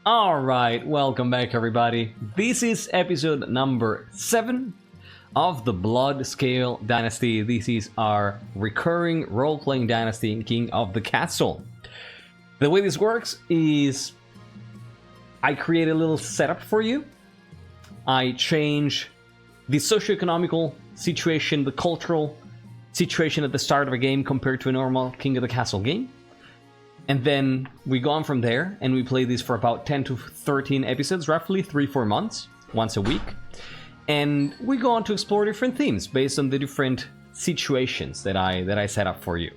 Alright, welcome back everybody. This is episode number 7 of the Bloodscale Dynasty. This is our recurring role-playing dynasty, King of the Castle. The way this works is I create a little setup for you. I change the socioeconomical situation, the cultural situation at the start of a game compared to a normal King of the Castle game. And then we go on from there, and we play this for about 10 to 13 episodes, roughly 3-4 months, once a week. And we go on to explore different themes based on the different situations that I set up for you.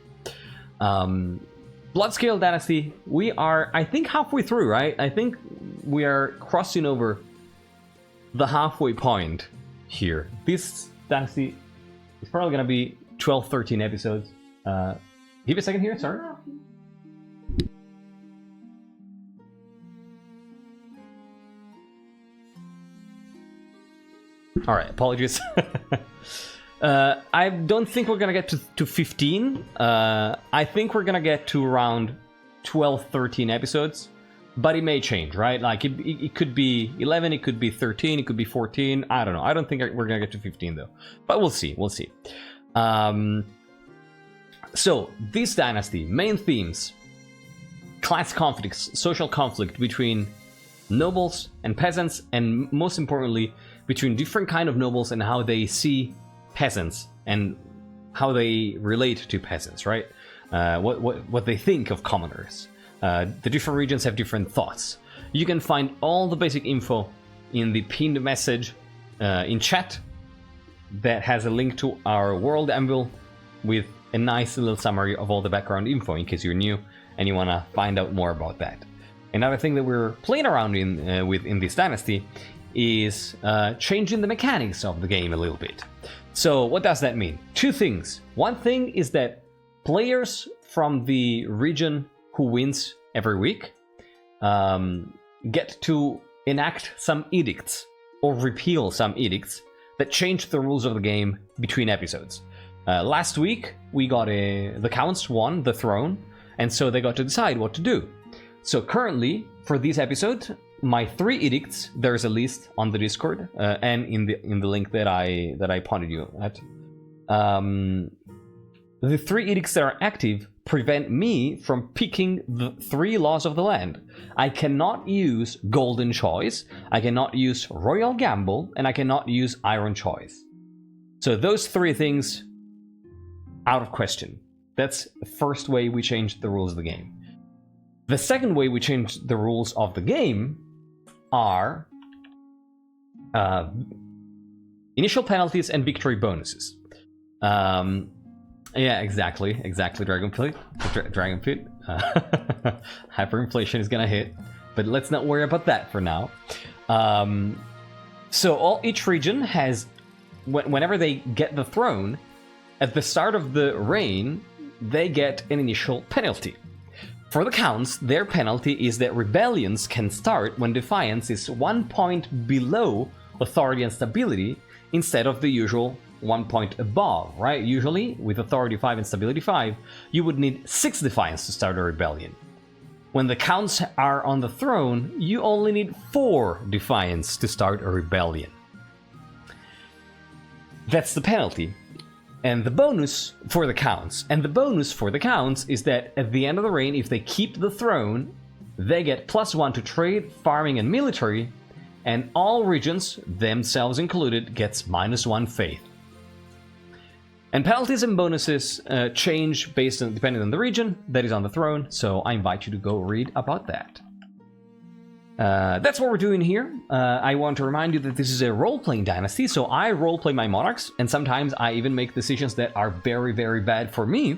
Bloodscale Dynasty, we are, I think, halfway through, right? I think we are crossing over the halfway point here. This Dynasty is probably going to be 12, 13 episodes. Give me a second here, sorry. Alright, apologies. I don't think we're gonna get to 15. I think we're gonna get to around 12, 13 episodes. But it may change, right? Like, it could be 11, it could be 13, it could be 14. I don't know. I don't think we're gonna get to 15, though. But we'll see, we'll see. So, this dynasty, main themes. Class conflicts, social conflict between nobles and peasants, and most importantly, between different kind of nobles and how they see peasants and how they relate to peasants, right? What they think of commoners. The different regions have different thoughts. You can find all the basic info in the pinned message in chat that has a link to our world anvil with a nice little summary of all the background info in case you're new and you want to find out more about that. Another thing that we're playing around in this dynasty is changing the mechanics of the game a little bit. So what does that mean? Two things. One thing is that players from the region who wins every week get to enact some edicts or repeal some edicts that change the rules of the game between episodes. Last week we got the Counts won the throne, and so they got to decide what to do. So currently, for this episode, my 3 edicts, there's a list on the Discord and in the link that I pointed you at. The 3 edicts that are active prevent me from picking the 3 laws of the land. I cannot use Golden Choice, I cannot use Royal Gamble, and I cannot use Iron Choice. So those 3 things, out of question. That's the first way we changed the rules of the game. The second way we changed the rules of the game are initial penalties and victory bonuses. Yeah, exactly, Dragonfleet. Hyperinflation is gonna hit, but let's not worry about that for now. So each region has, whenever they get the throne, at the start of the reign, they get an initial penalty. For the Counts, their penalty is that rebellions can start when defiance is 1 point below authority and stability instead of the usual 1 point above, right? Usually, with authority 5 and stability 5, you would need 6 defiance to start a rebellion. When the Counts are on the throne, you only need 4 defiance to start a rebellion. That's the penalty. And the bonus for the Counts. And the bonus for the Counts is that at the end of the reign, if they keep the throne, they get +1 to trade, farming, and military, and all regions, themselves included, gets -1 faith. And penalties and bonuses change based on, depending on the region that is on the throne, so I invite you to go read about that. That's what we're doing here. I want to remind you that this is a role-playing dynasty, so I role-play my monarchs, and sometimes I even make decisions that are very, very bad for me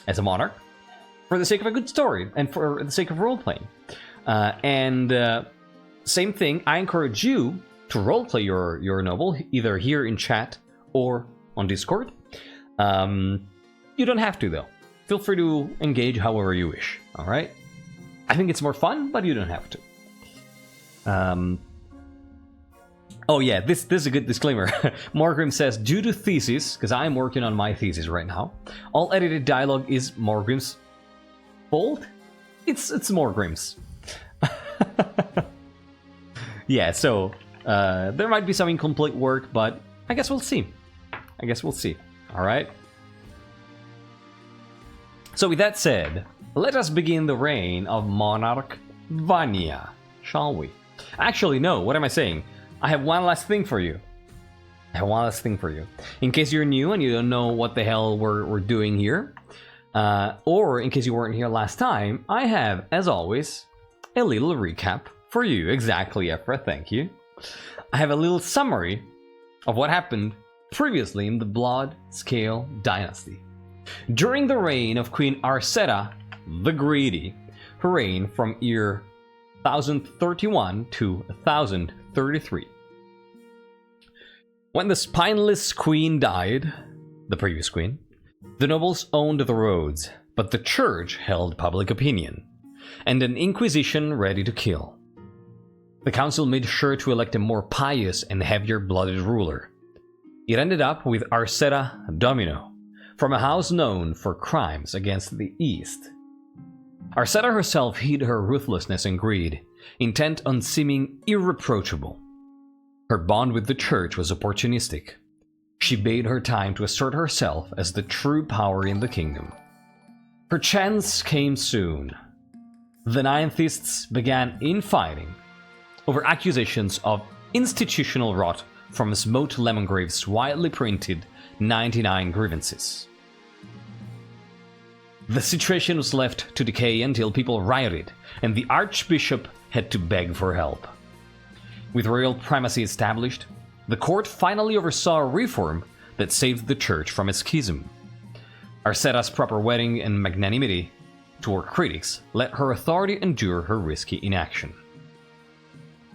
as a monarch, for the sake of a good story, and for the sake of role-playing. Same thing, I encourage you to role-play your noble, either here in chat or on Discord. You don't have to, though. Feel free to engage however you wish, alright? I think it's more fun, but you don't have to. Oh yeah, this is a good disclaimer. Morgrim says, due to thesis, because I'm working on my thesis right now, all edited dialogue is Morgrim's fault? It's Morgrim's. Yeah, so there might be some incomplete work, but I guess we'll see. All right. So with that said, let us begin the reign of Monarch Vanja, shall we? Actually, no, what am I saying? I have one last thing for you. In case you're new and you don't know what the hell we're doing here, or in case you weren't here last time, I have, as always, a little recap for you. Exactly, Efra, thank you. I have a little summary of what happened previously in the Bloodscale Dynasty. During the reign of Queen Arceta the Greedy, who reigned from year 1031 to 1033. When the spineless queen died, the previous queen, the nobles owned the roads, but the church held public opinion, and an inquisition ready to kill. The council made sure to elect a more pious and heavier-blooded ruler. It ended up with Arceta Domino, from a house known for crimes against the East. Arceta herself hid her ruthlessness and greed, intent on seeming irreproachable. Her bond with the church was opportunistic. She bade her time to assert herself as the true power in the kingdom. Her chance came soon. The Ninethists began infighting over accusations of institutional rot from Smote Lemongrave's widely printed 99 grievances. The situation was left to decay until people rioted, and the Archbishop had to beg for help. With royal primacy established, the court finally oversaw a reform that saved the church from a schism. Arceta's proper wedding and magnanimity toward critics let her authority endure her risky inaction.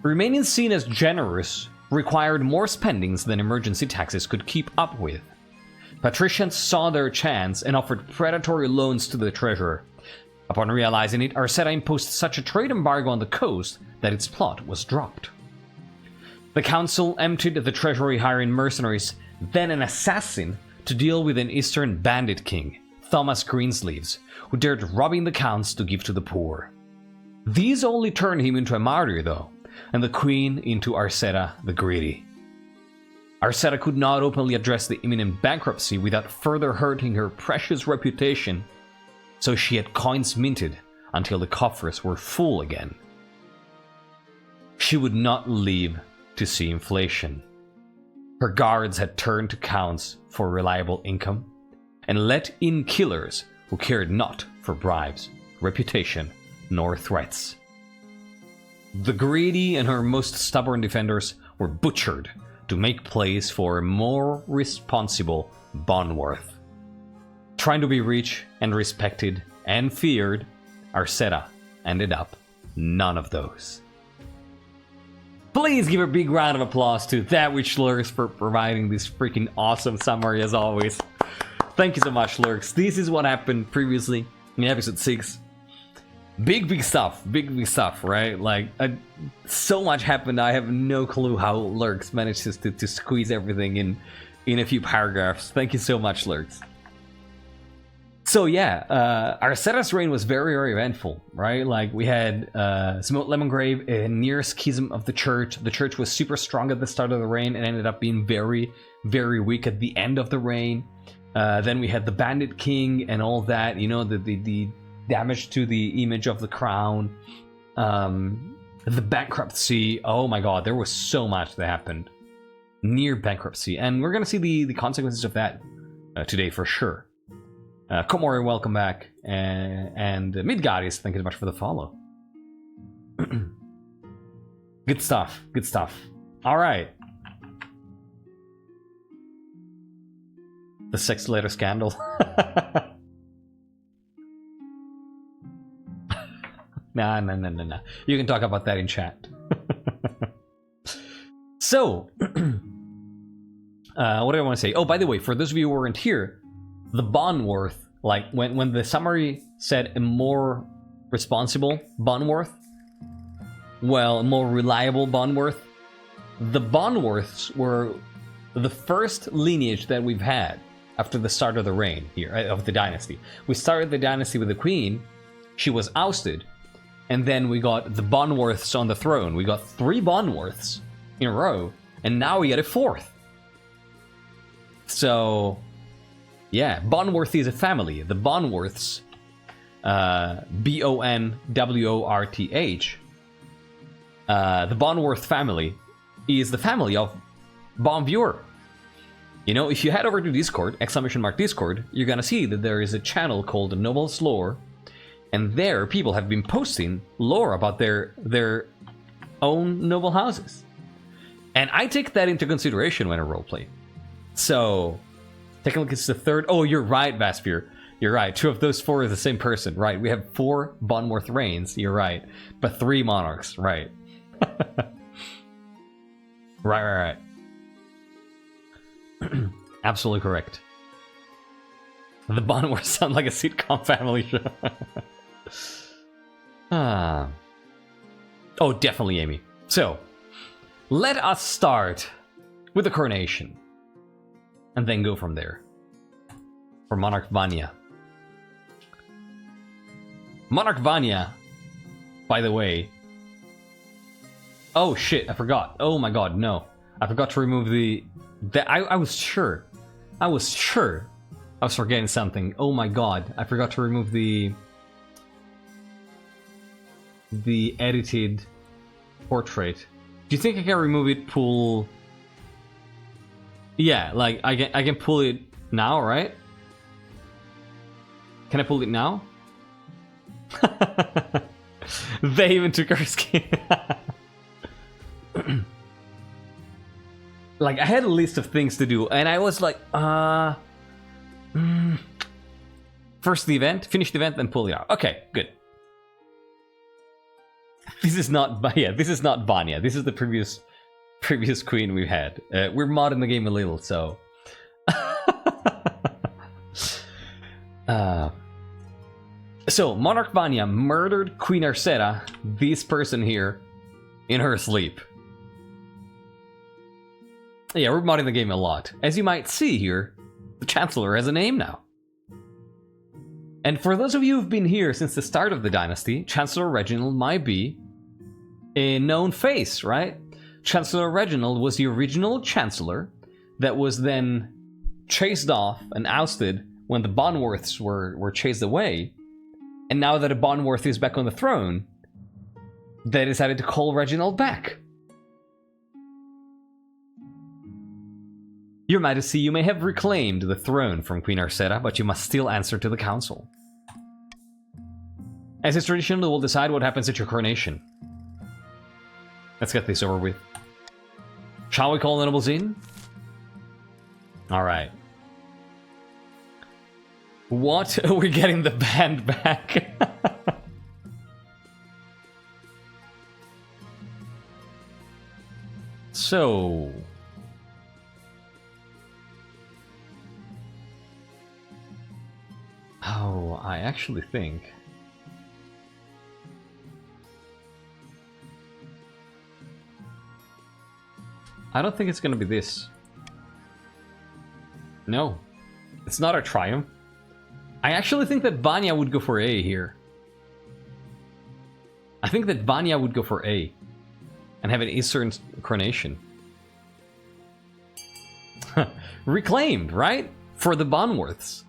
Remaining seen as generous required more spendings than emergency taxes could keep up with. Patricians saw their chance and offered predatory loans to the treasurer. Upon realizing it, Arceta imposed such a trade embargo on the coast that its plot was dropped. The council emptied the treasury, hiring mercenaries, then an assassin, to deal with an eastern bandit king, Thomas Greensleeves, who dared robbing the counts to give to the poor. These only turned him into a martyr, though, and the queen into Arceta the Greedy. Arceta could not openly address the imminent bankruptcy without further hurting her precious reputation, so she had coins minted until the coffers were full again. She would not leave to see inflation. Her guards had turned to counts for reliable income, and let in killers who cared not for bribes, reputation, nor threats. The Greedy and her most stubborn defenders were butchered to make place for a more responsible Bonworth. Trying to be rich and respected and feared, Arceta ended up none of those. Please give a big round of applause to That Which Lurks for providing this freaking awesome summary as always. Thank you so much, Lurks. This is what happened previously in episode 6. Big stuff, right? Like, so much happened, I have no clue how Lurks manages to squeeze everything in a few paragraphs. Thank you so much, Lurks. So yeah, Arceta's reign was very, very eventful, right? Like, we had Smote Lemongrave, a near schism of the church. The church was super strong at the start of the reign and ended up being very, very weak at the end of the reign. Then we had the Bandit King and all that, you know, the damage to the image of the crown. The bankruptcy, oh my god, there was so much that happened. Near bankruptcy, and we're gonna see the consequences of that today for sure. Komori, welcome back, and Midgardis, thank you so much for the follow. Good stuff. All right. The sex letter scandal. Nah. You can talk about that in chat. So, what do I want to say? Oh, by the way, for those of you who weren't here, the Bonworth, like when the summary said a more responsible Bonworth, well, a more reliable Bonworth, the Bonworths were the first lineage that we've had after the start of the reign here, of the dynasty. We started the dynasty with the queen, she was ousted, And then we got the Bonworths on the throne. We got 3 Bonworths in a row. And now we get a 4th. So, yeah, Bonworth is a family. The Bonworths, B-O-N-W-O-R-T-H, the Bonworth family is the family of Bonviewer. You know, if you head over to Discord, !Discord, you're gonna see that there is a channel called Nobles Lore, and there people have been posting lore about their own noble houses. And I take that into consideration when I roleplay. So, technically it's the 3rd. Oh, you're right, Vaspir. You're right. 2 of those 4 is the same person. Right. We have 4 Bonworth reigns. You're right. But 3 monarchs. Right. Right. Absolutely correct. The Bonworths sound like a sitcom family show. Oh, definitely, Amy. So, let us start with the coronation. And then go from there. For Monarch Vanja. Monarch Vanja, by the way... Oh shit, I forgot. Oh my god, no. I forgot to remove the... I was sure. I was forgetting something. Oh my god, I forgot to remove the edited portrait. Do you think I can remove it, pull... Yeah, like, I can pull it now, right? Can I pull it now? They even took her skin. Like, I had a list of things to do, and I was like, first the event, finish the event, then pull it out. Okay, good. This is not, yeah, this is not Vanja. This is the previous queen we've had. We're modding the game a little, so... So, Monarch Vanja murdered Queen Arcera, this person here, in her sleep. Yeah, we're modding the game a lot. As you might see here, the Chancellor has a name now. And for those of you who've been here since the start of the dynasty, Chancellor Reginald might be a known face, right? Chancellor Reginald was the original Chancellor that was then chased off and ousted when the Bonworths were chased away. And now that a Bonworth is back on the throne, they decided to call Reginald back. Your Majesty, you may have reclaimed the throne from Queen Arcera, but you must still answer to the council. As is tradition, we'll decide what happens at your coronation. Let's get this over with. Shall we call the nobles in? Alright. What? We're getting the band back. So... Oh, I actually think... I don't think it's gonna be this. No. It's not a triumph. I actually think that Vanja would go for A here. I think that Vanja would go for A. And have an Eastern coronation. Reclaimed, right? For the Bonworths.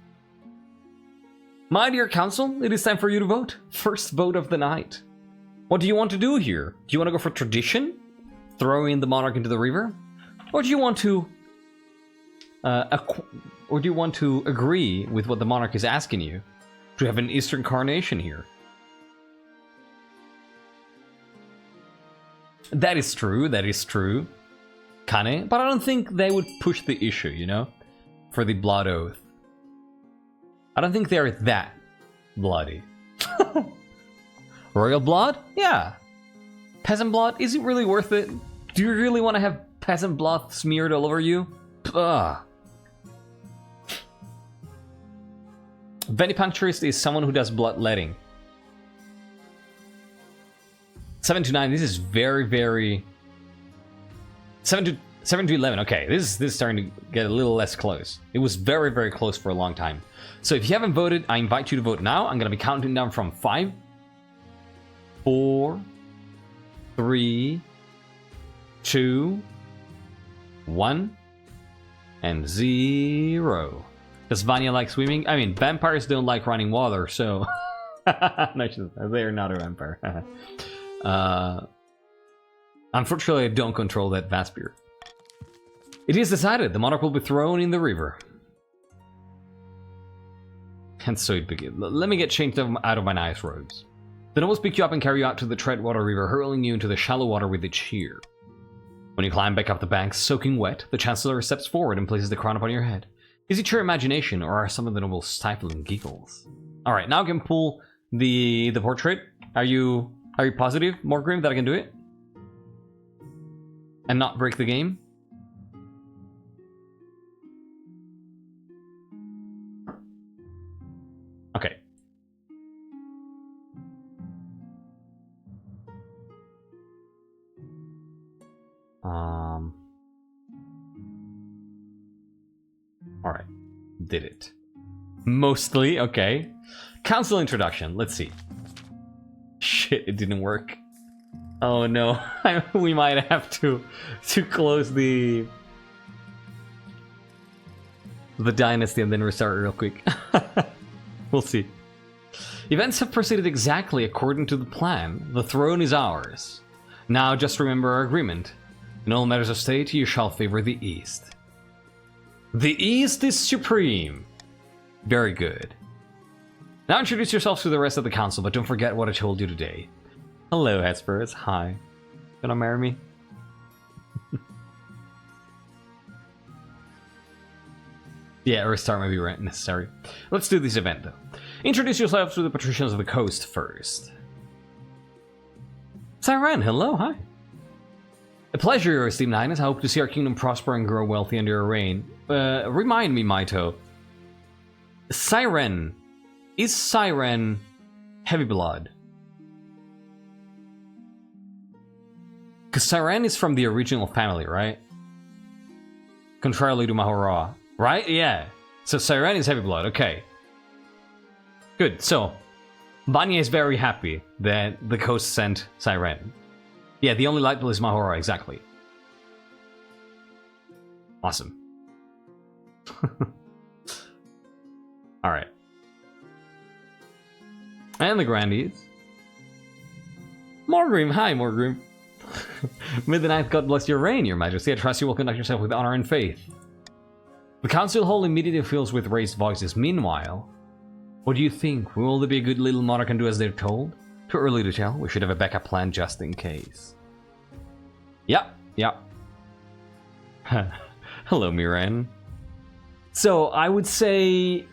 My dear council, it is time for you to vote. First vote of the night. What do you want to do here? Do you want to go for tradition? Throw in the monarch into the river? Or do you want to... or do you want to agree with what the monarch is asking you? To have an Eastern coronation here? That is true, Kane. But I don't think they would push the issue, you know? For the blood oath. I don't think they're that bloody. Royal blood? Yeah. Peasant blood? Is it really worth it? Do you really want to have peasant blood smeared all over you? Ugh. Venipuncturist is someone who does bloodletting. 7 to 9, this is very, very... 7 to 11, okay, this is starting to get a little less close. It was very, very close for a long time. So if you haven't voted, I invite you to vote now. I'm going to be counting down from 5. 4, 3, 2, 1, and 0. Does Vanja like swimming? I mean, vampires don't like running water, so... No, they're not a vampire. Unfortunately, I don't control that Vaspir. It is decided, the Monarch will be thrown in the river. And so it begins. Let me get changed out of my nice robes. The nobles pick you up and carry you out to the Treadwater River, hurling you into the shallow water with a cheer. When you climb back up the banks, soaking wet, the Chancellor steps forward and places the crown upon your head. Is it your imagination, or are some of the nobles stifling giggles? Alright, now I can pull the portrait. Are you positive, Morgrim, that I can do it? And not break the game? Okay. Alright. Did it. Mostly, okay. Council introduction, let's see. Shit, it didn't work. Oh no, we might have to close the dynasty and then restart real quick. We'll see. Events have proceeded exactly according to the plan. The throne is ours. Now just remember our agreement. In all matters of state, you shall favor the East. The East is supreme. Very good. Now introduce yourselves to the rest of the council, but don't forget what I told you today. Hello, Hespers. Hi. Gonna marry me? Yeah, restart may be necessary. Let's do this event, though. Introduce yourselves to the patricians of the coast first. Siren, hello, hi. A pleasure, your esteemed highness. I hope to see our kingdom prosper and grow wealthy under your reign. Remind me, Maito. Siren. Is Siren heavy blood? Because Siren is from the original family, right? Contrarily to Mahora. Right? Yeah. So Siren is heavy blood, okay. Good, so Vanja is very happy that the coast sent Siren. Yeah, the only light blue is Mahora, exactly. Awesome. Alright. And the Grandies. Morgrim, hi Morgrim. May the ninth God bless your reign, your majesty. I trust you will conduct yourself with honor and faith. The council hall immediately fills with raised voices. Meanwhile, what do you think? Will there be a good little monarch and do as they're told? Too early to tell. We should have a backup plan just in case. Yep. Hello, Miran. So, I would say...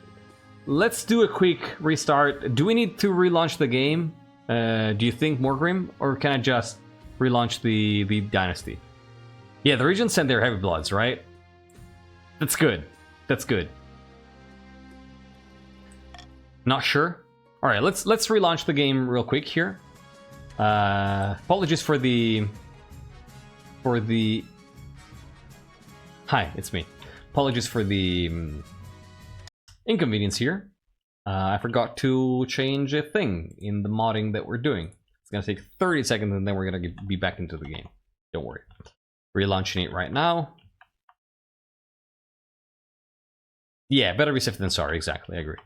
Let's do a quick restart. Do we need to relaunch the game? Do you think, Morgrim? Or can I just relaunch the dynasty? Yeah, the region sent their heavy bloods, right? That's good. That's good. Not sure. All right, let's relaunch the game real quick here. Apologies for the Hi, it's me. Apologies for the inconvenience here. I forgot to change a thing in the modding that we're doing. It's gonna take 30 seconds and then we're gonna be back into the game. Don't worry. Relaunching it right now. Yeah, better be safe than sorry. Exactly, I agree.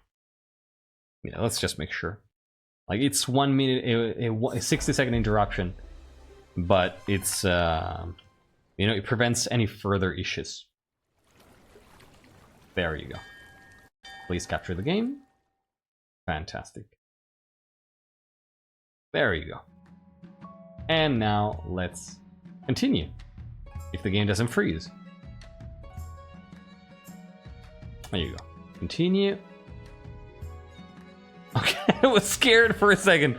Yeah, let's just make sure. Like, it's 1 minute, a 60-second interruption, but it's, you know, it prevents any further issues. There you go. Please capture the game. Fantastic. There you go. And now let's continue. If the game doesn't freeze. There you go. Continue. Okay, I was scared for a second.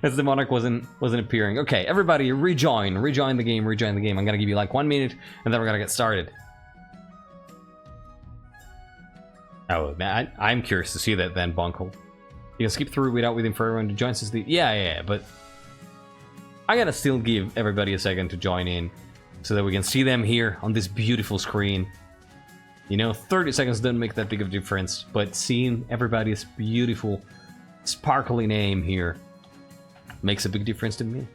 As the Monarch wasn't appearing. Okay, everybody rejoin the game. I'm gonna give you like 1 minute and then we're gonna get started. Oh man, I'm curious to see that then, Bonkle. You can skip through without waiting for everyone to join us. Yeah, but I gotta still give everybody a second to join in so that we can see them here on this beautiful screen. You know, 30 seconds don't make that big of a difference, but seeing everybody's beautiful, sparkly name here makes a big difference to me.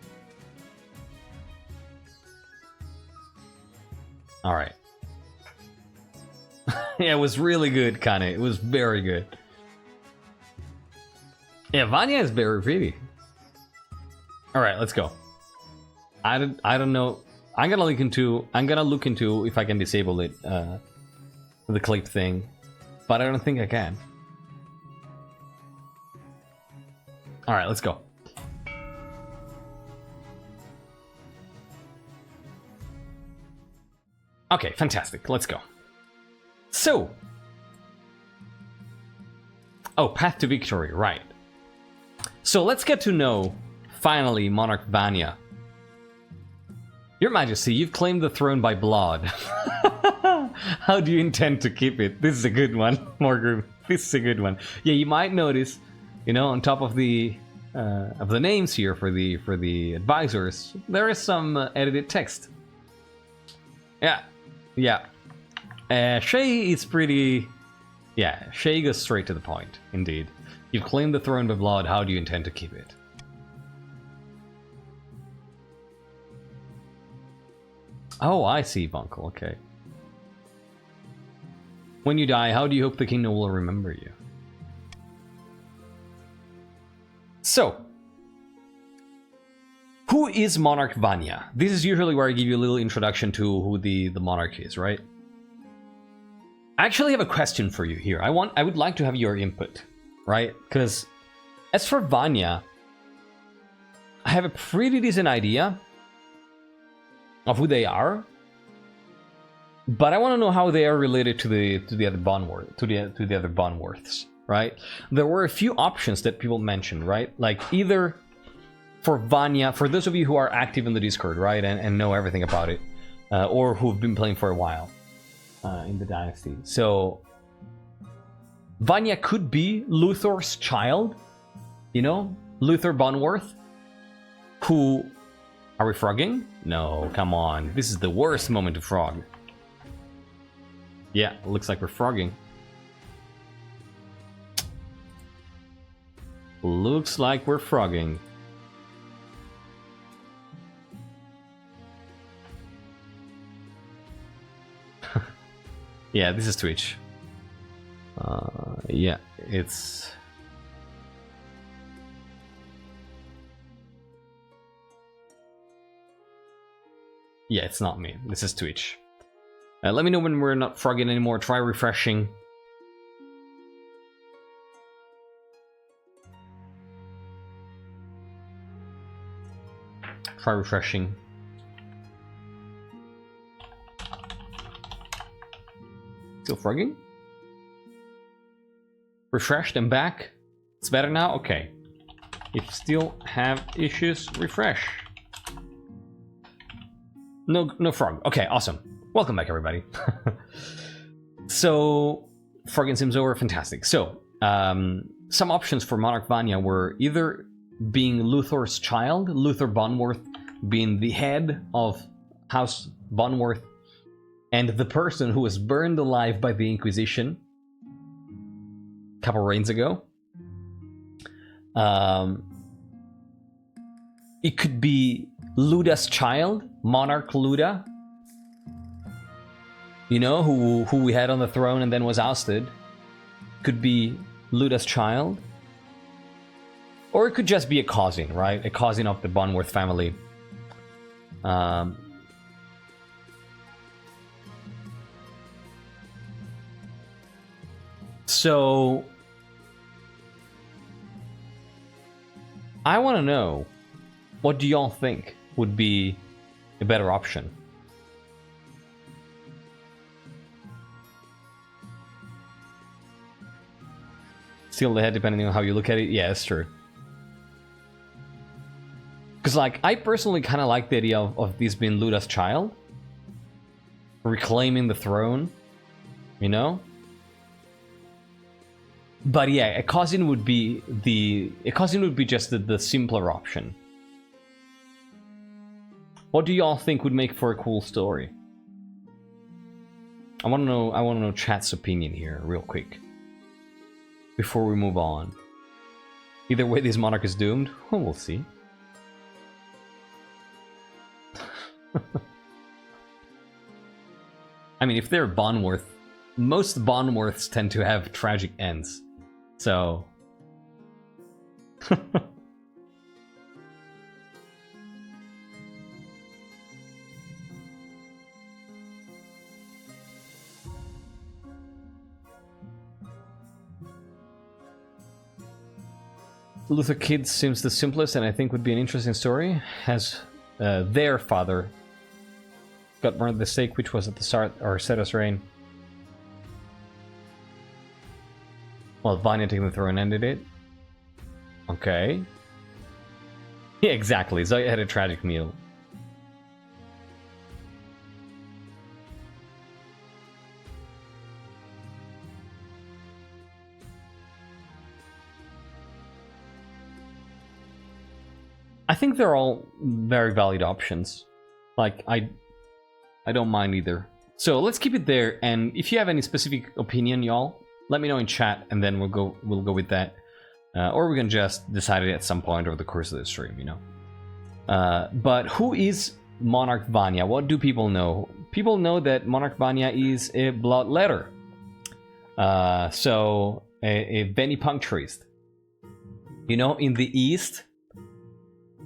All right. Yeah, it was really good, Kane. It was very good. Yeah, Vanja is very pretty. All right, let's go. I don't know. I'm gonna look into if I can disable it, the clip thing, but I don't think I can. All right, let's go. Okay, fantastic. Let's go. So, oh, path to victory, right? So let's get to know finally Monarch Vanja. Your Majesty, you've claimed the throne by blood. How do you intend to keep it? This is a good one, Morgan. This is a good one. Yeah, you might notice, you know, on top of the names here for the advisors, there is some edited text. Yeah. Shay is pretty. Yeah, Shay goes straight to the point. Indeed, you've claimed the throne by blood. How do you intend to keep it? Oh, I see, Buncle. Okay. When you die, how do you hope the kingdom will remember you? So, who is Monarch Vanja? This is usually where I give you a little introduction to who the monarch is, right? I actually have a question for you here. I would like to have your input, right? Because as for Vanja, I have a pretty decent idea of who they are, but I want to know how they are related to the other Bondworths, right? There were a few options that people mentioned, right? Like either for Vanja, for those of you who are active in the Discord, right, and know everything about it, or who've been playing for a while in the Dynasty. So Vanja could be Luthor's child, you know, Luthor Bondworth, who... Are we frogging? No, come on. This is the worst moment to frog. Yeah, it looks like we're frogging. Looks like we're frogging. Yeah, this is Twitch. Yeah, it's... Yeah, it's not me. This is Twitch. Let me know when we're not frogging anymore. Try refreshing. Try refreshing. Still frogging? Refreshed and back. It's better now? Okay. If you still have issues, refresh. No frog. Okay, awesome. Welcome back, everybody. So, frogging seems over. Fantastic. So, some options for Monarch Vanja were either being Luthor's child, Luthor Bondworth being the head of House Bondworth, and the person who was burned alive by the Inquisition a couple reigns ago. It could be Luda's child, Monarch Luda, you know, who we had on the throne and then was ousted. Could be Luda's child. Or it could just be a cousin, right? A cousin of the Bondworth family. So, I want to know, what do y'all think would be a better option? Still the head, depending on how you look at it. Yeah, that's true. Because, like, I personally kind of like the idea of this being Luda's child. Reclaiming the throne. You know? But yeah, a cousin would be just the simpler option. What do y'all think would make for a cool story? I want to know chat's opinion here real quick before we move on. Either way, this monarch is doomed. Well, we'll see. I mean, if they're Bonworth, most Bonworths tend to have tragic ends. So... Luther Kid seems the simplest and I think would be an interesting story. Has their father got burned at the stake, which was at the start or Seto's reign. Well, Vanya taking the throne ended it. Okay. Yeah, exactly. Zoya had a tragic meal. I think they're all very valid options. Like, I don't mind either. So let's keep it there, and if you have any specific opinion, y'all, let me know in chat, and then we'll go with that. Or we can just decide it at some point over the course of the stream, you know. But who is Monarch Vanya? What do people know? People know that Monarch Vanya is a bloodletter. So, a venipuncturist. You know, in the East...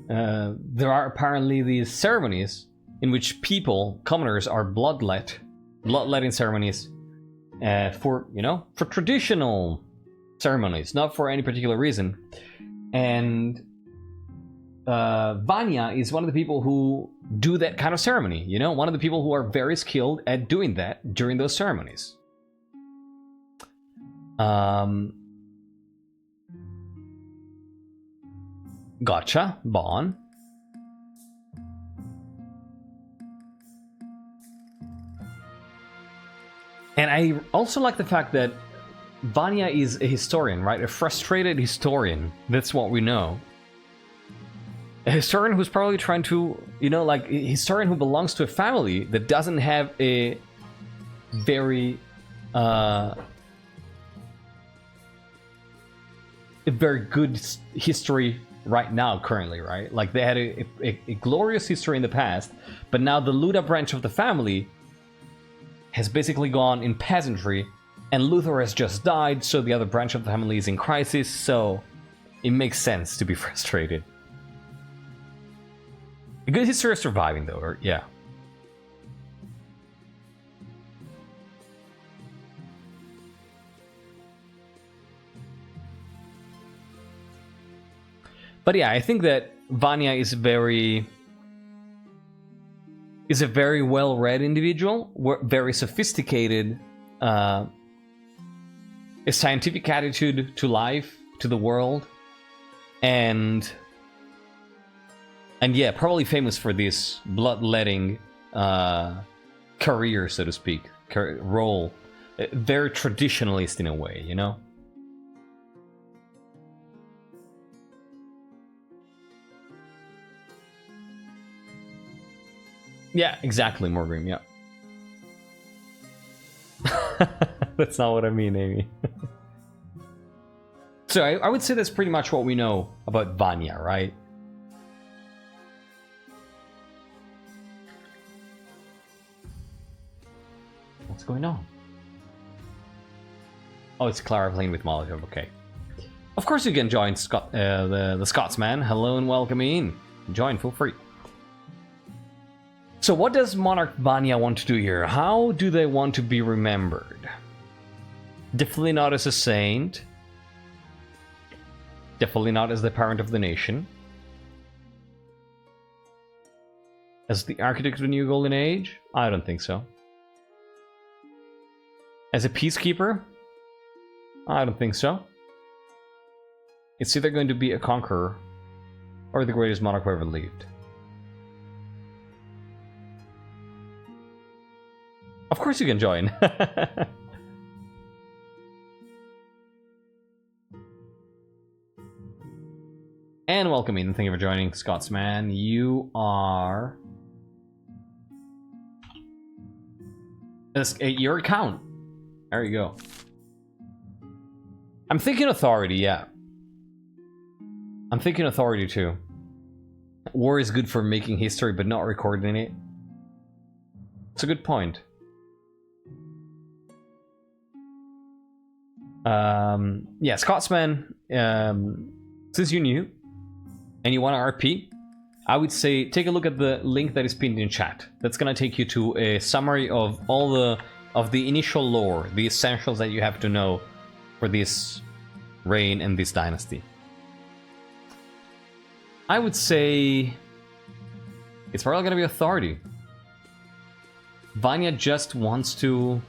there are apparently these ceremonies in which people, commoners, are bloodletting ceremonies for, you know, for traditional ceremonies, not for any particular reason. And Vanya is one of the people who do that kind of ceremony, you know, one of the people who are very skilled at doing that during those ceremonies. Gotcha, Bon. And I also like the fact that Vanya is a historian, right? A frustrated historian. That's what we know. A historian who's probably trying to, you know, like a historian who belongs to a family that doesn't have a very good history right now, currently, right? Like, they had a glorious history in the past, but now the Luda branch of the family has basically gone in peasantry, and Luther has just died, so the other branch of the family is in crisis, so it makes sense to be frustrated. A good history of surviving, though, or, yeah. But yeah, I think that Vanya is a very well-read individual, very sophisticated, a scientific attitude to life, to the world, and yeah, probably famous for this bloodletting career, so to speak, role. Very traditionalist in a way, you know? Yeah, exactly, Morgrim, yeah. That's not what I mean, Amy. So I would say that's pretty much what we know about Vanya, right? What's going on? Oh, it's Clara playing with Molotov, okay. Of course you can join the Scotsman. Hello and welcome in. Join, feel free. So what does Monarch Vanya want to do here? How do they want to be remembered? Definitely not as a saint. Definitely not as the parent of the nation. As the architect of the new golden age? I don't think so. As a peacekeeper? I don't think so. It's either going to be a conqueror or the greatest monarch who ever lived. Of course you can join. And welcome in. Thank you for joining, Scotsman. You are... your account. There you go. I'm thinking authority, yeah. I'm thinking authority too. War is good for making history, but not recording it. It's a good point. Yeah, Scotsman, since you're new and you want to RP, I would say take a look at the link that is pinned in chat. That's gonna take you to a summary of all the initial lore, the essentials that you have to know for this reign and this dynasty. I would say it's probably gonna be authority. Vanja just wants to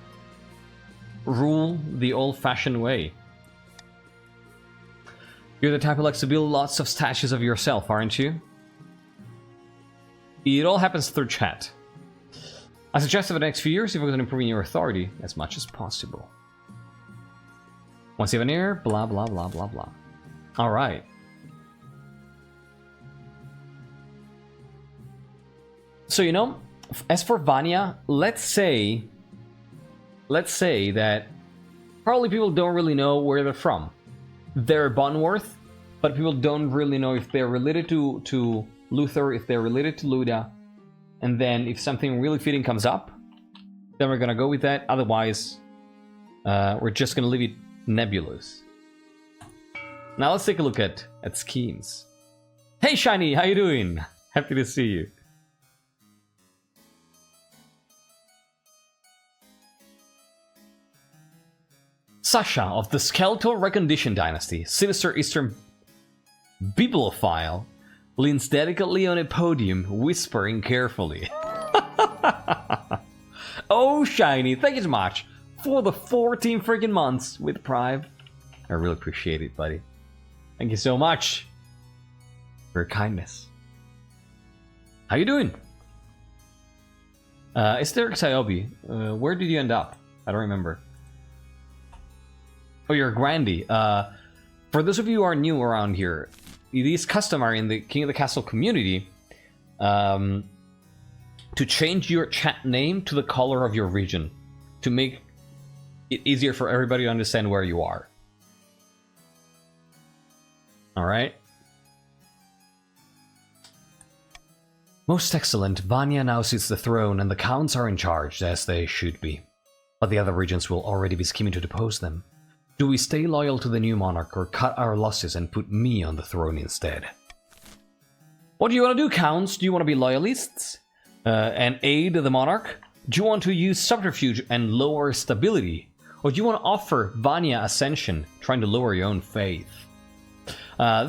rule the old-fashioned way. You're the type who likes to build lots of statues of yourself, aren't you? It all happens through chat. I suggest for the next few years you focus on improving your authority as much as possible. Once you have an heir, blah blah blah blah blah. Alright. So, you know, as for Vanja, let's say that probably people don't really know where they're from. They're Bonworth, but people don't really know if they're related to Luther, if they're related to Luda. And then if something really fitting comes up, then we're gonna go with that. Otherwise, we're just gonna leave it nebulous. Now let's take a look at schemes. Hey Shiny, how you doing? Happy to see you. Sasha of the Skeletal Recondition Dynasty, Sinister Eastern Bibliophile, leans delicately on a podium, whispering carefully. Oh, Shiny, thank you so much for the 14 freaking months with Prime. I really appreciate it, buddy. Thank you so much for your kindness. How you doing? Esther Xiobi, where did you end up? I don't remember. Oh, you're Grandy. For those of you who are new around here, it is customary in the King of the Castle community to change your chat name to the color of your region to make it easier for everybody to understand where you are. Alright? Most excellent. Vanja now sits the throne and the counts are in charge, as they should be. But the other regions will already be scheming to depose them. Do we stay loyal to the new monarch or cut our losses and put me on the throne instead? What do you want to do, Counts? Do you want to be loyalists and aid the monarch? Do you want to use subterfuge and lower stability? Or do you want to offer Vanja ascension, trying to lower your own faith?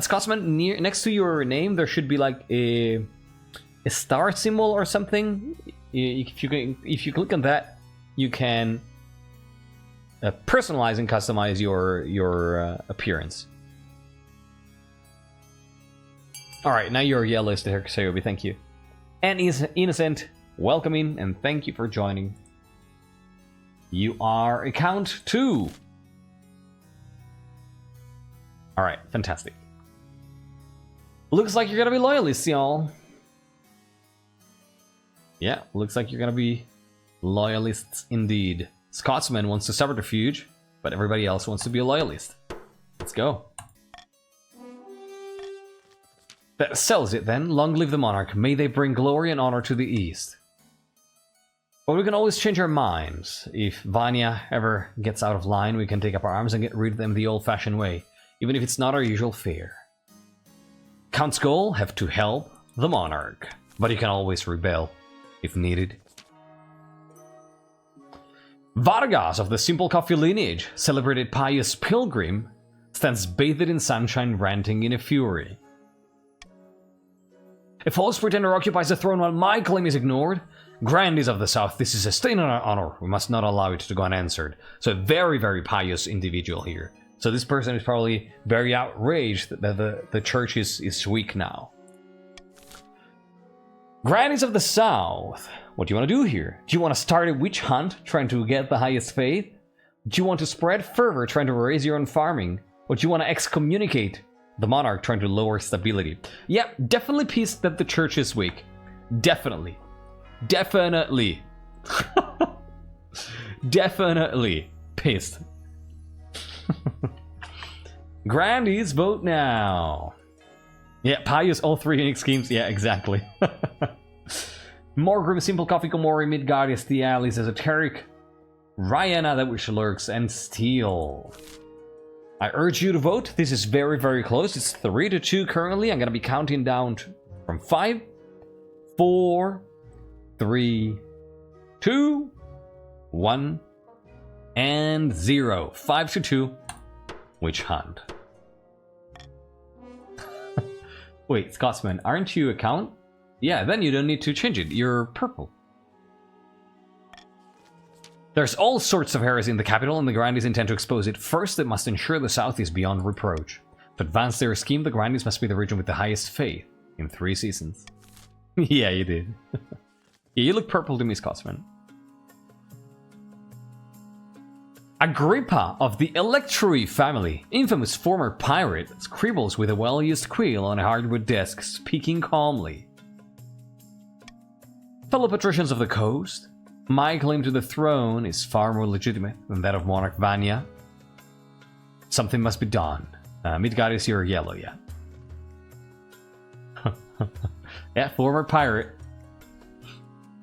Scotsman, next to your name there should be like a star symbol or something. If you click on that, you can personalize and customize your appearance. Alright, now you're yellow, Sayobi, thank you. And is Innocent, welcome in and thank you for joining. You are account 2. Alright, fantastic. Looks like you're gonna be loyalists, y'all. Yeah, looks like you're gonna be loyalists indeed. Scotsman wants to subterfuge, but everybody else wants to be a loyalist. Let's go. That sells it then. Long live the monarch. May they bring glory and honor to the east. But we can always change our minds. If Vanja ever gets out of line, we can take up our arms and get rid of them the old-fashioned way, even if it's not our usual fare. Count's goal, have to help the monarch, but he can always rebel if needed. Vargas of the Simple Coffee lineage, celebrated pious pilgrim, stands bathed in sunshine, ranting in a fury. A false pretender occupies the throne while my claim is ignored. Grandees of the South, this is a stain on our honor. We must not allow it to go unanswered. So a very, very pious individual here. So this person is probably very outraged that the church is weak now. Grandees of the South, what do you want to do here? Do you want to start a witch hunt, trying to get the highest faith? Do you want to spread fervor, trying to raise your own farming? Or do you want to excommunicate the monarch, trying to lower stability? Yeah, definitely pissed that the church is weak. Definitely. Definitely. Definitely pissed. Grandees, vote now. Yeah, pious all 3 unique schemes. Yeah, exactly. Morgrim, Simple Coffee, Komori, Midgardius, Thialis, Esoteric, Ryana, that which lurks, and Steel. I urge you to vote. This is very, very close. It's 3-2 currently. I'm gonna be counting down from 5, 4, 3, 2, 1, and 0. 5-2. Witch Hunt. Wait, Scotsman, aren't you a count? Yeah, then you don't need to change it. You're purple. There's all sorts of heresy in the capital, and the Grandies intend to expose it. First, they must ensure the south is beyond reproach. To advance their scheme, the Grandies must be the region with the highest faith in 3 seasons. Yeah, you did. Yeah, you look purple to me, Scotsman. Agrippa of the Electri family, infamous former pirate, scribbles with a well-used quill on a hardwood desk, speaking calmly. Fellow patricians of the coast, my claim to the throne is far more legitimate than that of Monarch Vanja. Something must be done. Midgardius, you're yellow, yeah. Yeah, former pirate.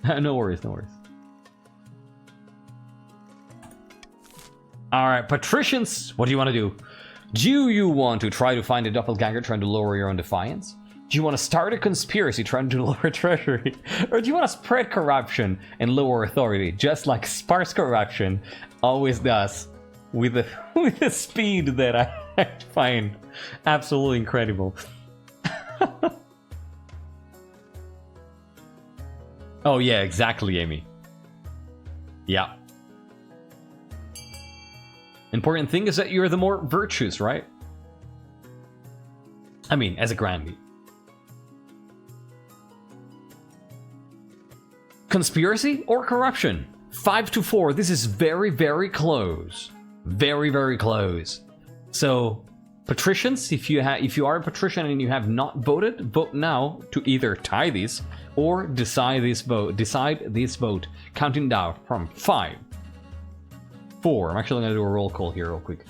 No worries, no worries. Alright, patricians, what do you want to do? Do you want to try to find a doppelganger trying to lower your own defiance? Do you want to start a conspiracy trying to lower treasury? Or do you want to spread corruption and lower authority, just like sparse corruption always does, with the speed that I find absolutely incredible? Oh yeah, exactly, Amy. Yeah. Important thing is that you're the more virtuous, right? I mean, as a Grandee. Conspiracy or corruption? 5-4. This is very, very close. Very, very close. So, patricians, if you are a patrician and you have not voted, vote now to either tie this or decide this vote. Counting down from 5, 4. I'm actually going to do a roll call here real quick.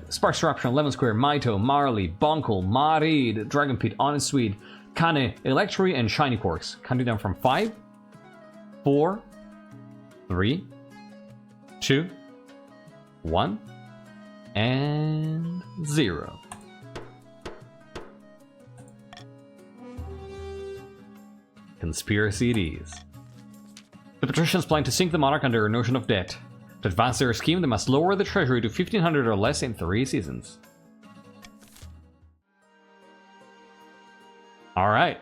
Sparks Corruption, Lemon Square, Maito, Marley, Bonkel, Marid, Dragon Pit, Honest Swede, Kane, Electri, and Shiny Quarks. Counting down from 5, 4, 3, 2, 1, and 0. Conspiracy it is. The patricians plan to sink the monarch under a notion of debt. To advance their scheme, they must lower the treasury to 1,500 or less in 3 seasons. Alright.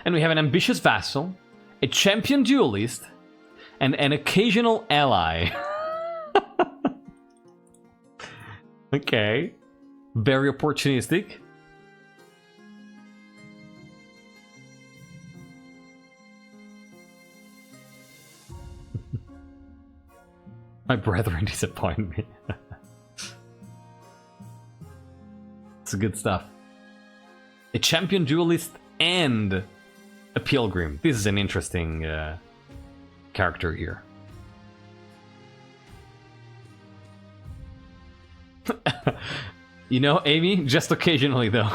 And we have an ambitious vassal, a champion duelist, and an occasional ally. Okay. Very opportunistic. My brethren disappoint me. It's good stuff. A champion duelist and a pilgrim. This is an interesting character here. You know, Amy, just occasionally though.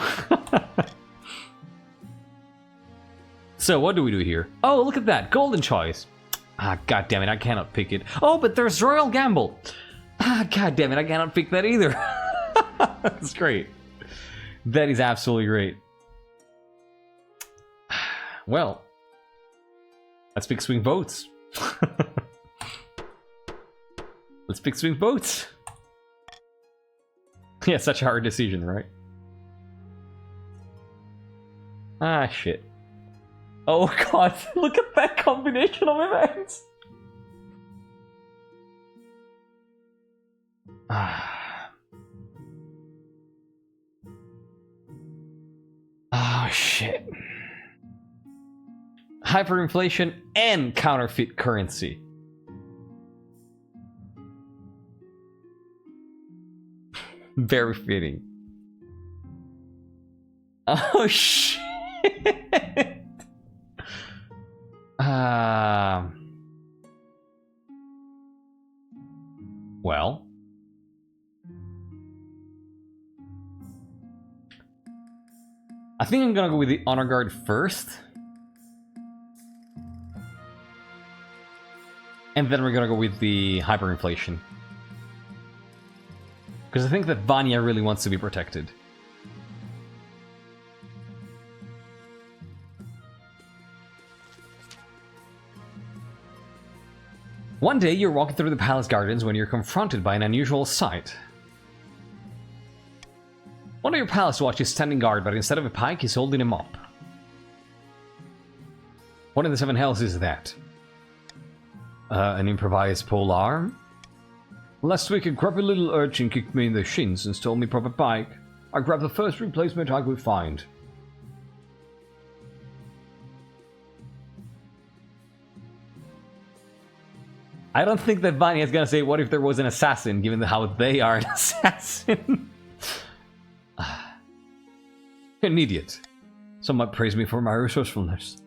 So what do we do here? Oh, look at that, golden choice. Ah, god damn it, I cannot pick it. Oh, but there's Royal Gamble. Ah, god damn it, I cannot pick that either. That's great. That is absolutely great. Well, let's pick swing votes. Let's pick swing votes. Yeah, such a hard decision, right? Ah, shit. Oh god, look at that combination of events! Oh shit. Hyperinflation and counterfeit currency. Very fitting. Oh shit. Well, I think I'm gonna go with the honor guard first. And then we're gonna go with the hyperinflation. Because I think that Vanja really wants to be protected. One day, you're walking through the palace gardens when you're confronted by an unusual sight. One of your palace watch is standing guard, but instead of a pike, he's holding a mop. What in the seven hells is that? An improvised pole arm? Last week, a grubby little urchin kicked me in the shins and stole me proper pike. I grabbed the first replacement I could find. I don't think that Vanya is gonna say, what if there was an assassin, given how they are an assassin? An idiot. Some might praise me for my resourcefulness.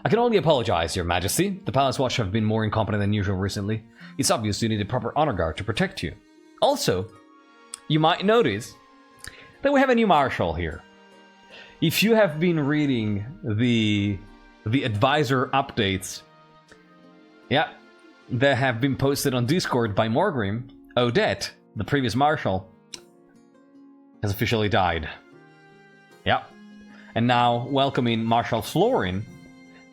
I can only apologize, Your Majesty. The Palace Watch have been more incompetent than usual recently. It's obvious you need a proper honor guard to protect you. Also, you might notice that we have a new marshal here. If you have been reading the advisor updates, yeah, that have been posted on Discord by Morgrim, Odette, the previous marshal, has officially died. Yeah. And now welcoming Marshal Florin,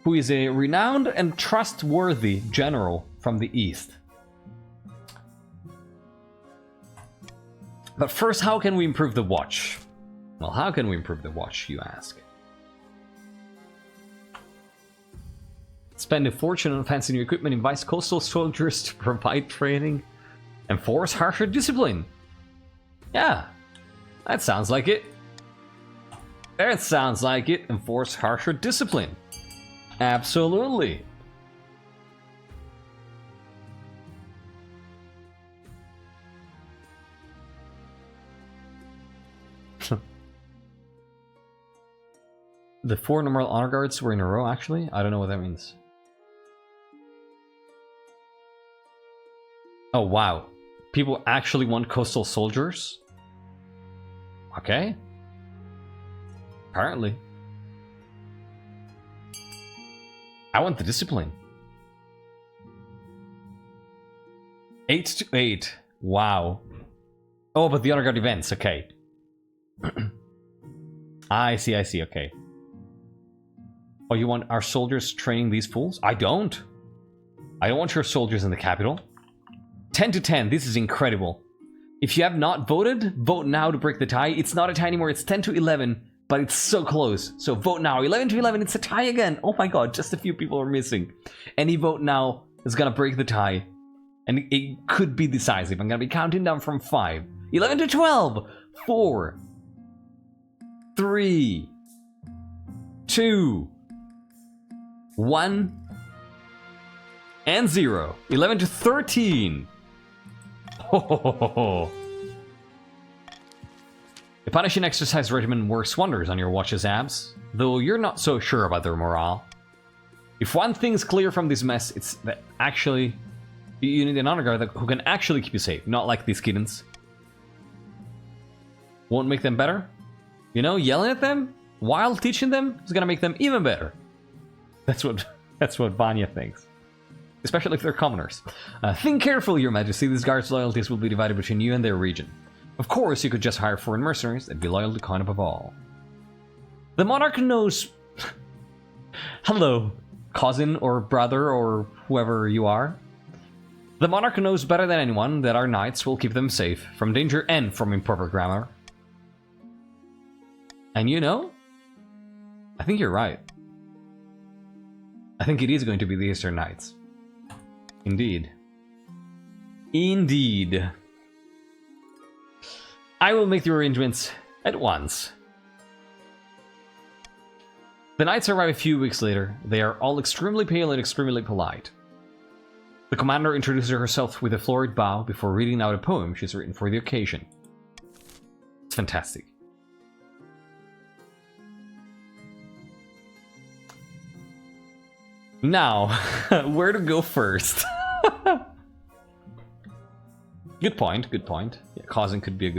who is a renowned and trustworthy general from the East. But first, how can we improve the watch? Well, how can we improve the watch, you ask? Spend a fortune on fancy new equipment, invite coastal soldiers to provide training, enforce harsher discipline. Yeah, that sounds like it. That sounds like it. Enforce harsher discipline. Absolutely. The 4 normal honor guards were in a row, actually? I don't know what that means. Oh, wow. People actually want coastal soldiers? Okay. Apparently. I want the discipline. 8 to 8. Wow. Oh, but the honor guard events, okay. I see, okay. Oh, you want our soldiers training these fools? I don't. I don't want your soldiers in the capital. 10 to 10, this is incredible. If you have not voted, vote now to break the tie. It's not a tie anymore, it's 10 to 11, but it's so close. So vote now, 11 to 11, it's a tie again. Oh my god, just a few people are missing. Any vote now is gonna break the tie. And it could be decisive. I'm gonna be counting down from 5. 11 to 12, 4, 3, 2, 1, and 0. 11 to 13. Oh. The punishing exercise regimen works wonders on your watch's abs, though you're not so sure about their morale. If one thing's clear from this mess, it's that actually you need an honor guard who can actually keep you safe, not like these kittens. Won't make them better? You know, yelling at them while teaching them is gonna make them even better. That's what Vanya thinks. Especially if they're commoners. Think carefully, Your Majesty. These guards' loyalties will be divided between you and their region. Of course, you could just hire foreign mercenaries and be loyal to Khan above all. The Monarch knows... Hello, cousin or brother or whoever you are. The Monarch knows better than anyone that our knights will keep them safe from danger and from improper grammar. And you know, I think you're right. I think it is going to be the Eastern Knights. Indeed. Indeed. I will make the arrangements at once. The knights arrive a few weeks later. They are all extremely pale and extremely polite. The commander introduces herself with a florid bow before reading out a poem she's written for the occasion. It's fantastic. Now, where to go first? Good point, good point. Yeah, causing could be a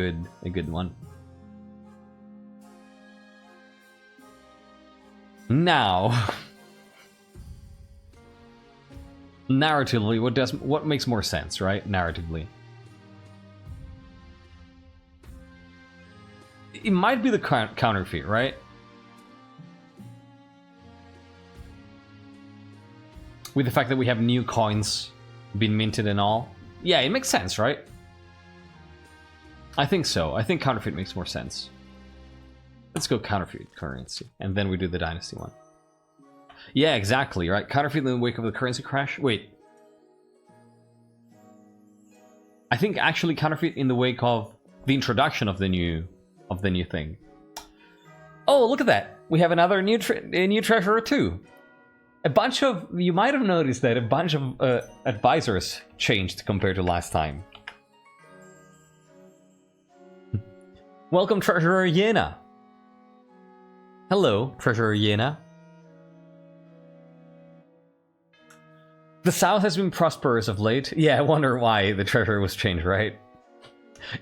good one. Now, Narratively, what makes more sense, right? Narratively. It might be the counterfeit, right? With the fact that we have new coins being minted and all. Yeah, it makes sense, right? I think so. I think counterfeit makes more sense. Let's go counterfeit currency, and then we do the dynasty one. Yeah, exactly, right? Counterfeit in the wake of the currency crash. Wait. I think actually counterfeit in the wake of the introduction of the new thing. Oh, look at that! We have another new treasurer too. A bunch of, you might have noticed that a bunch of advisors changed compared to last time. Welcome, Treasurer Yena. Hello, Treasurer Yena. The South has been prosperous of late. Yeah, I wonder why the treasurer was changed, right?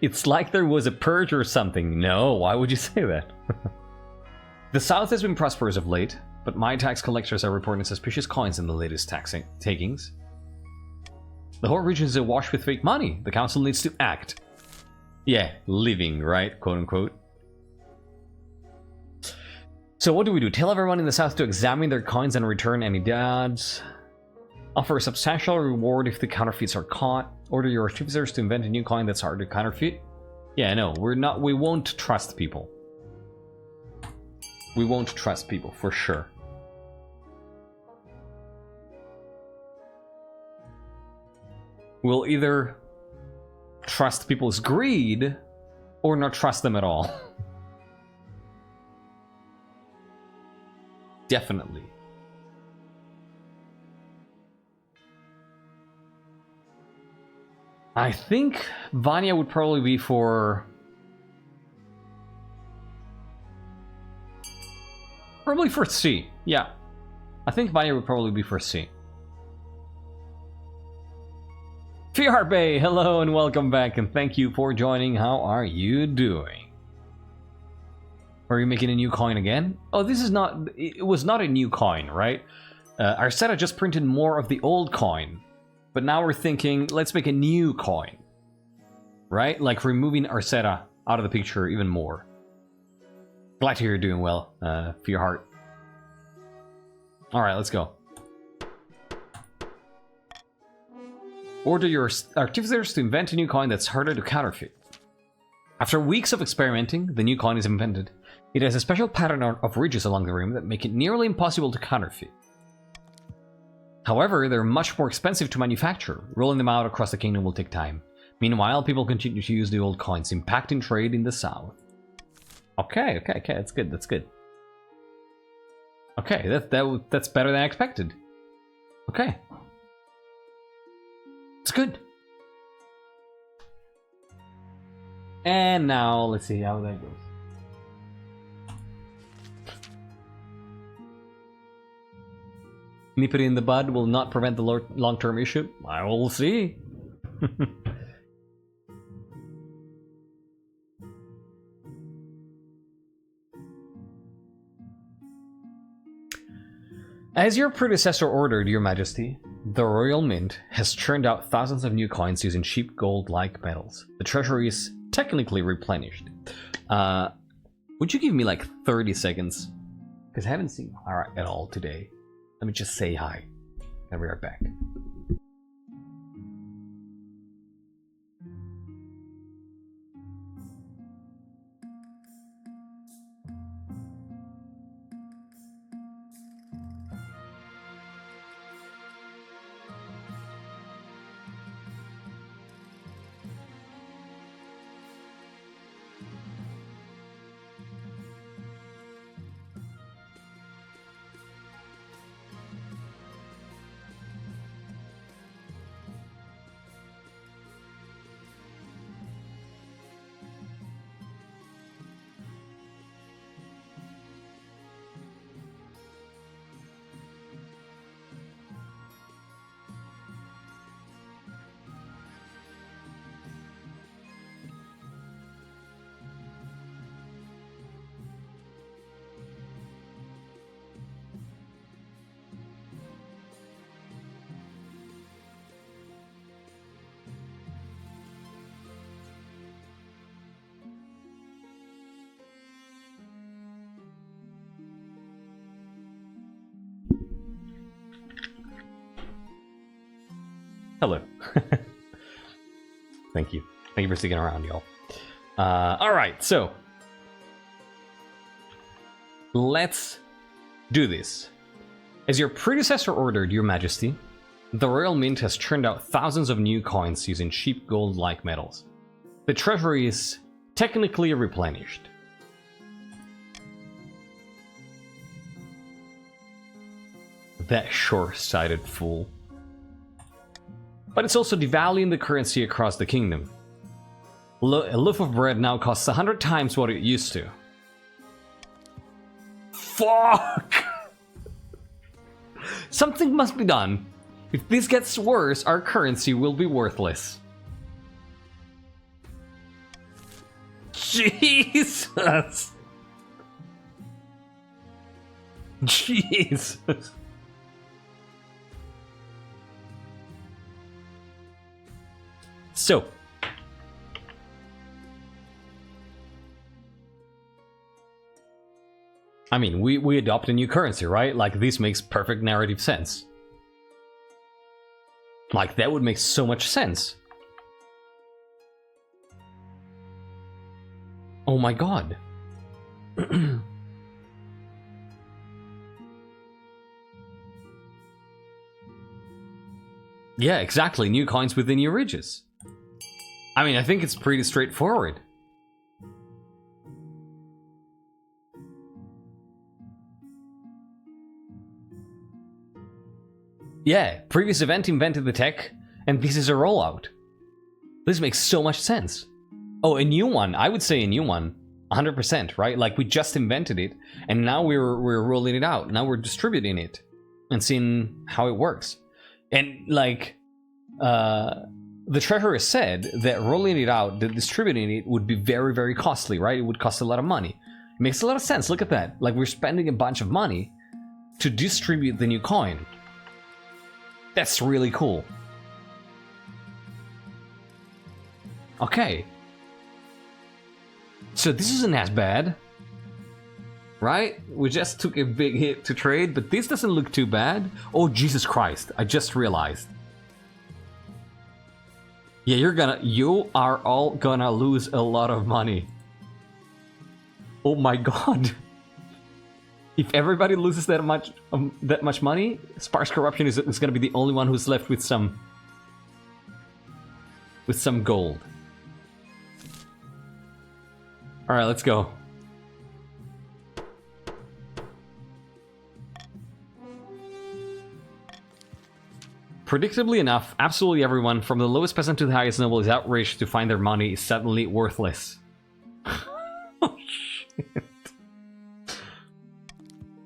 It's like there was a purge or something. No, why would you say that? The South has been prosperous of late, but my tax collectors are reporting suspicious coins in the latest tax takings. The whole region is awash with fake money. The council needs to act. Yeah, living, right? Quote unquote. So what do we do? Tell everyone in the South to examine their coins and return any duds. Offer a substantial reward if the counterfeits are caught. Order your artificers to invent a new coin that's hard to counterfeit. Yeah, no, we won't trust people. We won't trust people, for sure. We'll either trust people's greed or not trust them at all. Definitely. I think Vanja would probably be for... Probably for C. Yeah. I think Vanja would probably be for C. Fiarbe, hello and welcome back, and thank you for joining. How are you doing? Are you making a new coin again? Oh, this is not... It was not a new coin, right? Arceta just printed more of the old coin. But now we're thinking, let's make a new coin. Right? Like removing Arceta out of the picture even more. Glad to hear you're doing well, for your heart. Alright, let's go. Order your artificers to invent a new coin that's harder to counterfeit. After weeks of experimenting, the new coin is invented. It has a special pattern of ridges along the rim that make it nearly impossible to counterfeit. However, they're much more expensive to manufacture. Rolling them out across the kingdom will take time. Meanwhile, people continue to use the old coins, impacting trade in the south. Okay, that's good, that's good. Okay, that's better than I expected. Okay. It's good. And now, let's see how that goes. Nip it in the bud will not prevent the long-term issue. I will see. As your predecessor ordered, Your Majesty, the Royal Mint has churned out thousands of new coins using cheap gold-like metals. The treasury is technically replenished. Would you give me like 30 seconds? Because I haven't seen Lara at all today. Let me just say hi. And we're right back. Hello. Thank you. Thank you for sticking around, y'all. Alright, so. Let's do this. As your predecessor ordered, Your Majesty, the Royal Mint has churned out thousands of new coins using cheap gold-like metals. The treasury is technically replenished. That short-sighted fool. But it's also devaluing the currency across the kingdom. A loaf of bread now costs 100 times what it used to. Fuck! Something must be done. If this gets worse, our currency will be worthless. Jesus! Jesus! So, I mean, we adopt a new currency, right? Like, this makes perfect narrative sense. Like, that would make so much sense. Oh my god. Yeah, exactly. New coins with the new ridges. I mean, I think it's pretty straightforward. Yeah, previous event invented the tech, and this is a rollout. This makes so much sense. Oh, a new one. I would say a new one. 100%, right? Like, we just invented it, and now we're rolling it out. Now we're distributing it and seeing how it works. And, like, the treasurer said that rolling it out, that distributing it would be very, very costly, right? It would cost a lot of money. It makes a lot of sense. Look at that. Like, we're spending a bunch of money to distribute the new coin. That's really cool. Okay. So this isn't as bad. Right? We just took a big hit to trade, but this doesn't look too bad. Oh, Jesus Christ. I just realized. Yeah, you are all gonna lose a lot of money. Oh my god. If everybody loses that much money, Sparse Corruption is gonna be the only one who's left with some gold. Alright, let's go. Predictably enough, absolutely everyone, from the lowest peasant to the highest noble, is outraged to find their money is suddenly worthless. Oh, shit.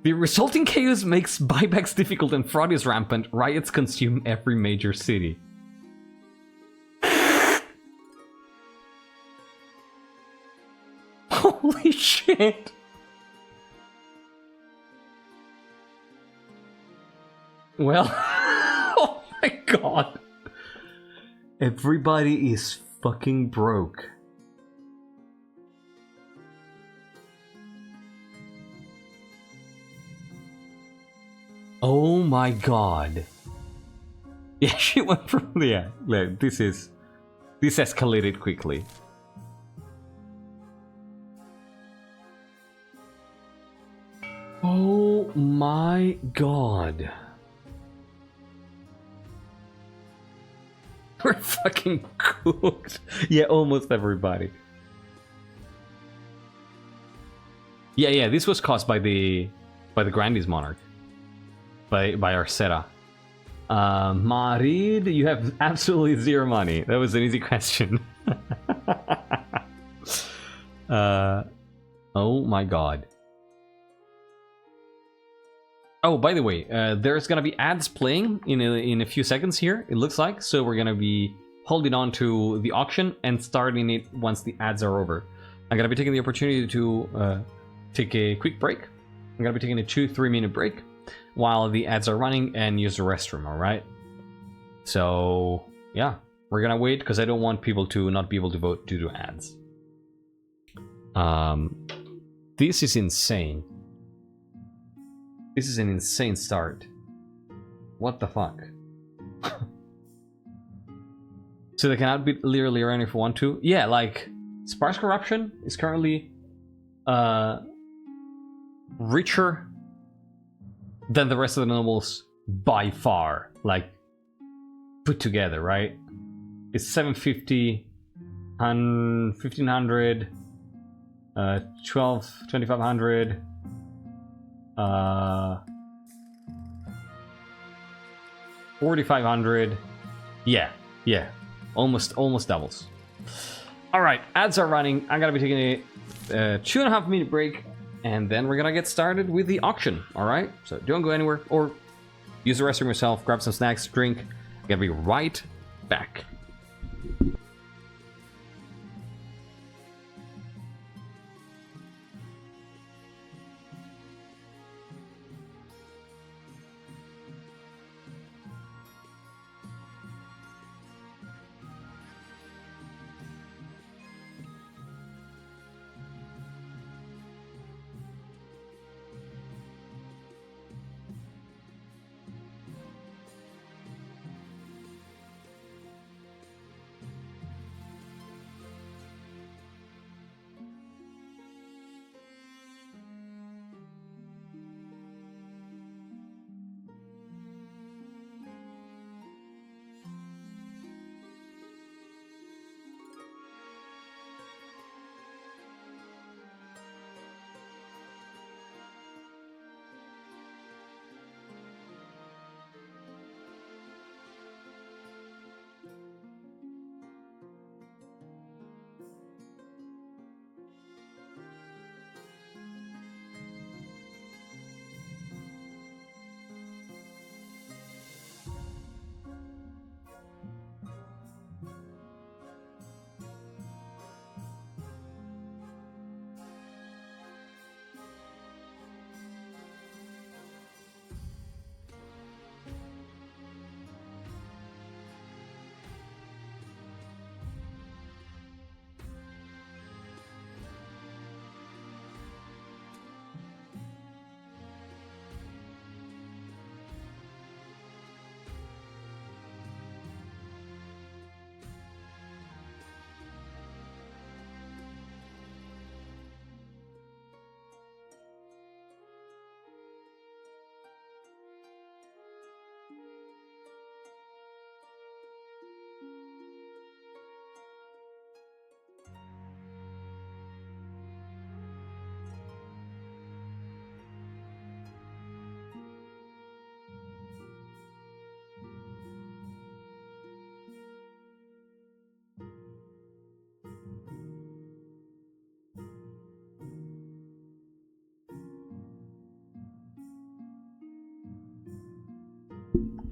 The resulting chaos makes buybacks difficult and fraud is rampant. Riots consume every major city. Holy shit! Well, oh my god. Everybody is fucking broke. Oh my god. Yeah, she went from... Yeah, this escalated quickly. Oh my god. We're fucking cooked. Yeah, almost everybody. Yeah, this was caused by the Grandy's Monarch. By Arceta. Marid, you have absolutely zero money. That was an easy question. Oh my god. Oh, by the way, there's gonna be ads playing in a few seconds here, it looks like. So we're gonna be holding on to the auction and starting it once the ads are over. I'm gonna be taking the opportunity to take a quick break. I'm gonna be taking a 2-3 minute break while the ads are running and use the restroom, alright? So, yeah, we're gonna wait because I don't want people to not be able to vote due to ads. This is insane. This is an insane start. What the fuck? So they can outbid literally around if you want to. Yeah, like sparse corruption is currently richer than the rest of the nobles by far, like put together, right? It's 750, 1500, 2500, 4500. Yeah, almost doubles. All right, ads are running. I'm gonna be taking a 2.5 minute break, and then we're gonna get started with the auction. All right, so don't go anywhere, or use the restroom yourself, grab some snacks, drink. I'm gonna be right back.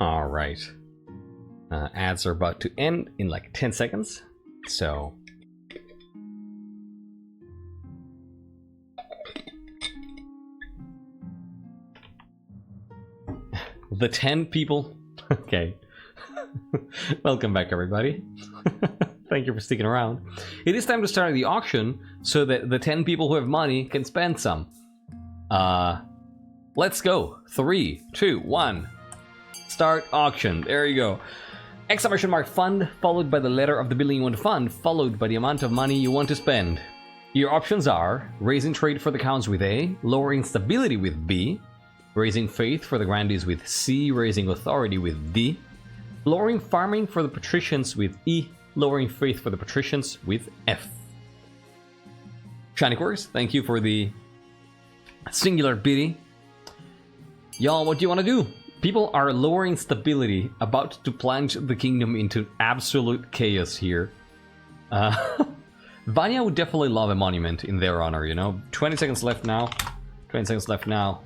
All right. Ads are about to end in like 10 seconds. So the 10 people. Okay. Welcome back, everybody. Thank you for sticking around. It is time to start the auction so that the 10 people who have money can spend some. Let's go. 3, 2, 1. Start auction. There you go. Exclamation mark fund, followed by the letter of the building you want to fund, followed by the amount of money you want to spend. Your options are raising trade for the counts with A, lowering stability with B, raising faith for the grandees with C, raising authority with D, lowering farming for the patricians with E, lowering faith for the patricians with F. Shiny Course, thank you for the singular biddy. Y'all, what do you want to do? People are lowering stability, about to plunge the kingdom into absolute chaos here. Vanja would definitely love a monument in their honor, you know? 20 seconds left now. 20 seconds left now.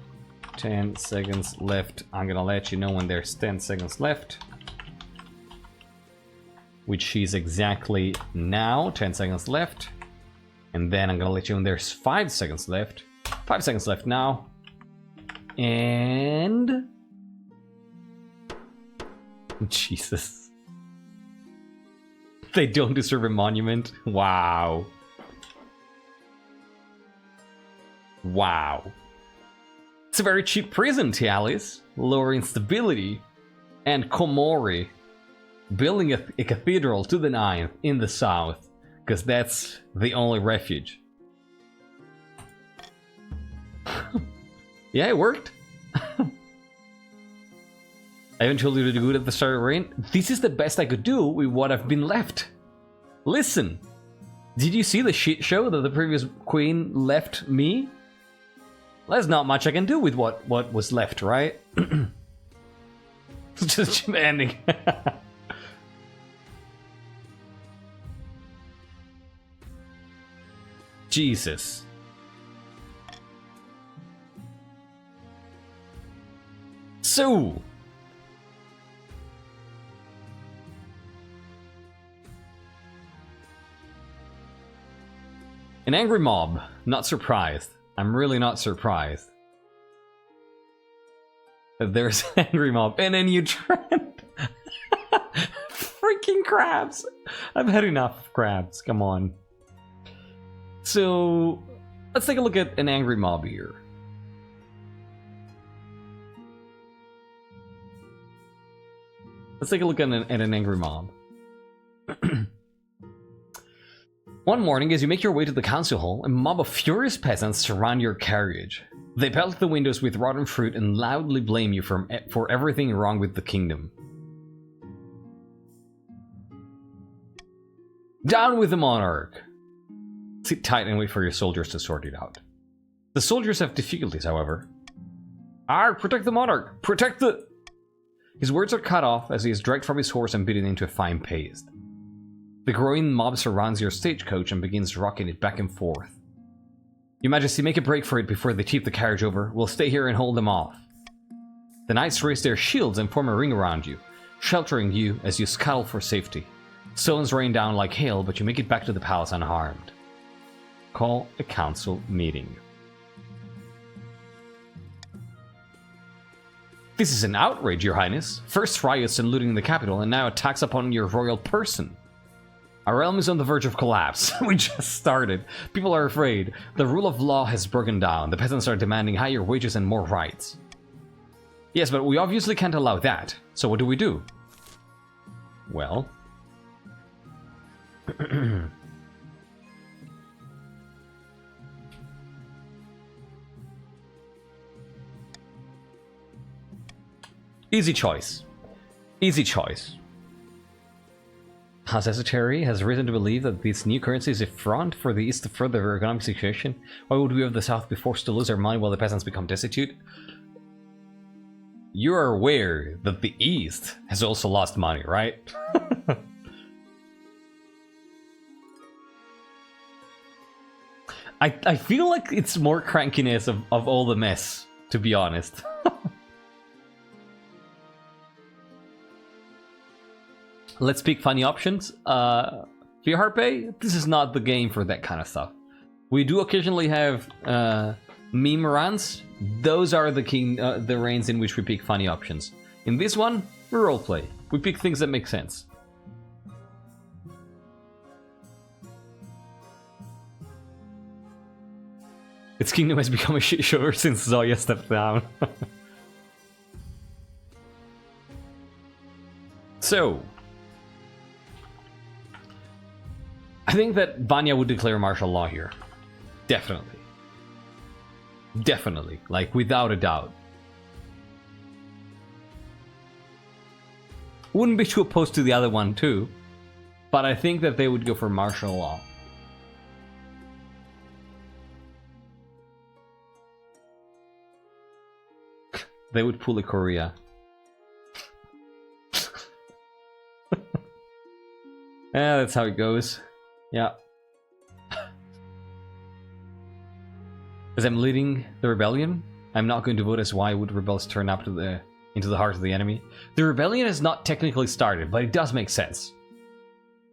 10 seconds left. I'm gonna let you know when there's 10 seconds left. Which is exactly now. 10 seconds left. And then I'm gonna let you know when there's 5 seconds left. 5 seconds left now. And... Jesus. They don't deserve a monument? Wow. Wow. It's a very cheap prison, Tialis. Lowering stability. And Komori. building a cathedral to the 9th in the south, because that's the only refuge. Yeah, it worked. I haven't told you to do good at the start of reign. This is the best I could do with what I've been left. Listen, did you see the shit show that the previous queen left me? There's not much I can do with what was left, right? Just demanding. Jesus. So, an angry mob. Not surprised. I'm really not surprised that there's an angry mob and a new trend. Freaking crabs. I've had enough of crabs. Come on. So, let's take a look at an angry mob here. Let's take a look at an angry mob. One morning, as you make your way to the council hall, a mob of furious peasants surround your carriage. They pelt the windows with rotten fruit and loudly blame you for everything wrong with the kingdom. Down with the monarch! Sit tight and wait for your soldiers to sort it out. The soldiers have difficulties, however. Arr, protect the monarch! Protect the... His words are cut off as he is dragged from his horse and beaten into a fine paste. The growing mob surrounds your stagecoach and begins rocking it back and forth. Your Majesty, make a break for it before they tip the carriage over. We'll stay here and hold them off. The knights raise their shields and form a ring around you, sheltering you as you scuttle for safety. Stones rain down like hail, but you make it back to the palace unharmed. Call a council meeting. This is an outrage, Your Highness. First riots and looting the capital, and now attacks upon your royal person. Our realm is on the verge of collapse. We just started. People are afraid. The rule of law has broken down. The peasants are demanding higher wages and more rights. Yes, but we obviously can't allow that. So what do we do? Well... Easy choice. Easy choice. House Esotery has reason to believe that this new currency is a front for the East to further their economic situation. Why would we of the South be forced to lose our money while the peasants become destitute? You are aware that the East has also lost money, right? I feel like it's more crankiness of all the mess, to be honest. Let's pick funny options. Fear Harpe, this is not the game for that kind of stuff. We do occasionally have meme runs. Those are the reigns in which we pick funny options. In this one, we roleplay. We pick things that make sense. Its kingdom has become a shit show ever since Zoya stepped down. So... I think that Vanja would declare martial law here. Definitely. Definitely. Like, without a doubt. Wouldn't be too opposed to the other one, too. But I think that they would go for martial law. They would pull a Korea. Yeah, that's how it goes. Yeah. As I'm leading the rebellion, I'm not going to vote as why would rebels turn up to into the heart of the enemy. The rebellion has not technically started, but it does make sense.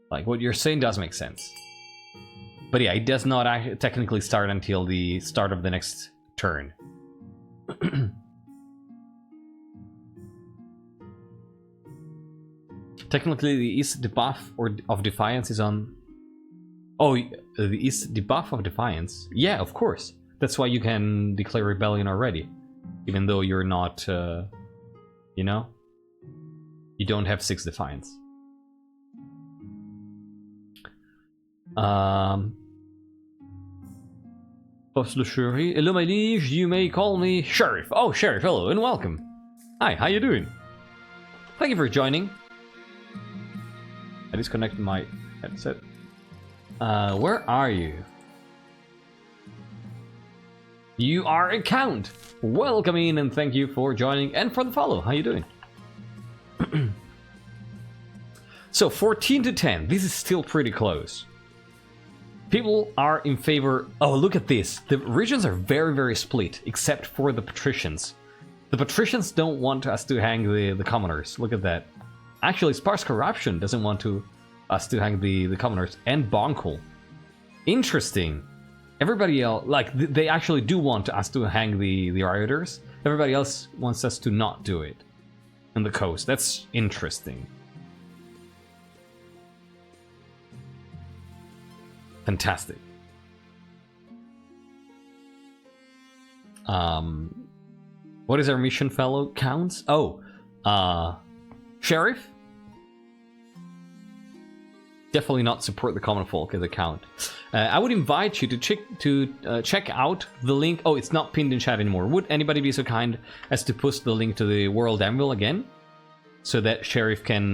Like, what you're saying does make sense. But yeah, it does not technically start until the start of the next turn. Technically, the East debuff of Defiance is on... Oh, the East debuff of Defiance? Yeah, of course. That's why you can declare rebellion already. Even though you're not, you know? You don't have 6 Defiance. Hello, my liege. You may call me Sheriff. Oh, Sheriff, hello and welcome. Hi, how you doing? Thank you for joining. I disconnected my headset. Where are you? You are a count. Welcome in and thank you for joining and for the follow. How you doing? So 14 to 10. This is still pretty close. People are in favor. Oh, look at this. The regions are very, very split, except for the patricians. The patricians don't want us to hang the commoners. Look at that. Actually, sparse corruption doesn't want us to hang the commoners and Bonkul. Interesting. Everybody else, like, they actually do want us to hang the rioters. Everybody else wants us to not do it. On the coast. That's interesting. Fantastic. What is our mission, fellow counts? Oh, Sheriff? Definitely not support the common folk as a count. I would invite you to check out the link. Oh, it's not pinned in chat anymore. Would anybody be so kind as to post the link to the World Anvil again, so that Sheriff can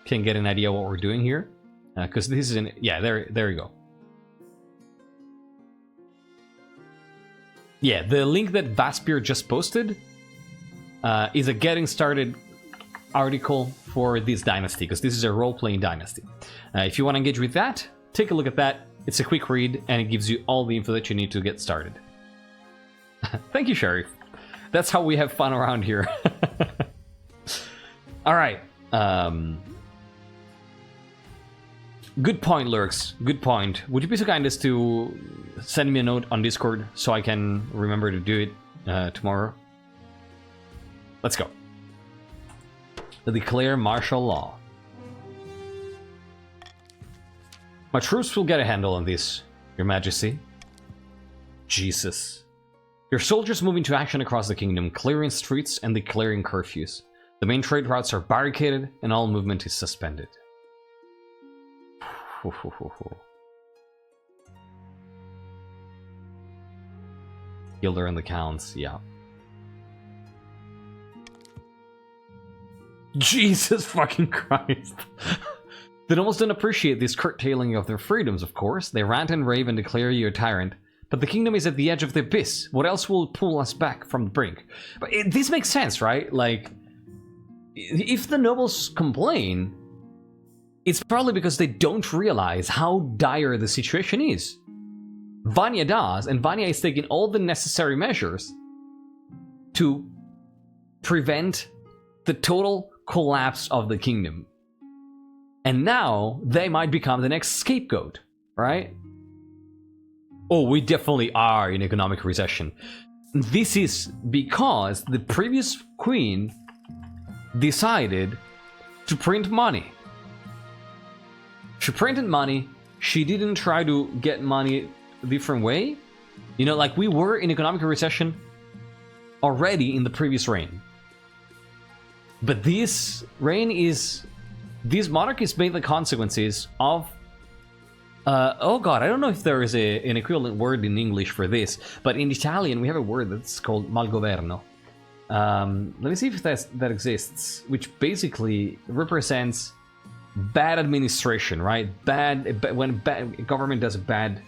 get an idea what we're doing here? Because this is yeah, there you go. Yeah, the link that Vaspier just posted is a getting started article for this dynasty, because this is a role-playing dynasty. If you want to engage with that, take a look at that. It's a quick read, and it gives you all the info that you need to get started. Thank you, Sheriff. That's how we have fun around here. All right. Good point, Lurks. Good point. Would you be so kind as to send me a note on Discord so I can remember to do it tomorrow? Let's go. Declare martial law. My troops will get a handle on this, Your Majesty. Jesus. Your soldiers move into action across the kingdom, clearing streets and declaring curfews. The main trade routes are barricaded and all movement is suspended. Gilder and the Counts, yeah. Jesus fucking Christ. They almost don't appreciate this curtailing of their freedoms, of course. They rant and rave and declare you a tyrant. But the kingdom is at the edge of the abyss. What else will pull us back from the brink? But this makes sense, right? Like, if the nobles complain, it's probably because they don't realize how dire the situation is. Vanja does, and Vanja is taking all the necessary measures to prevent the total collapse of the kingdom. And now they might become the next scapegoat, right? Oh, we definitely are in economic recession. This is because the previous queen decided to print money. She printed money. She didn't try to get money a different way. You know, like we were in economic recession already in the previous reign. But this reign is... This monarch is made the consequences of... oh god, I don't know if there is an equivalent word in English for this, but in Italian we have a word that's called malgoverno. Let me see if that exists, which basically represents bad administration, right? When government does a bad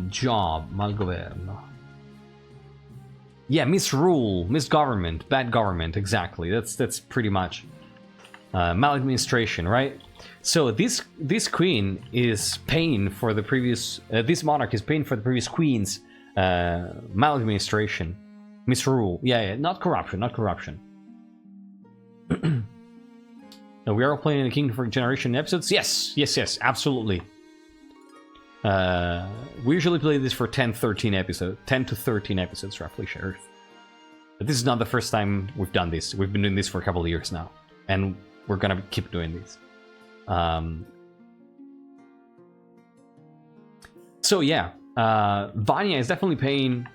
job, malgoverno. Yeah, misrule, misgovernment, bad government, exactly. That's pretty much maladministration, right? So this queen is paying for the previous, this monarch is paying for the previous queen's maladministration, misrule. Yeah, not corruption, not corruption. Now, we are playing the King for Generation episodes. Yes, absolutely. We usually play this for 10 to 13 episodes roughly, Sheriff. But this is not the first time we've done this. We've been doing this for a couple of years now, and we're gonna keep doing this. So yeah, Vanja is definitely paying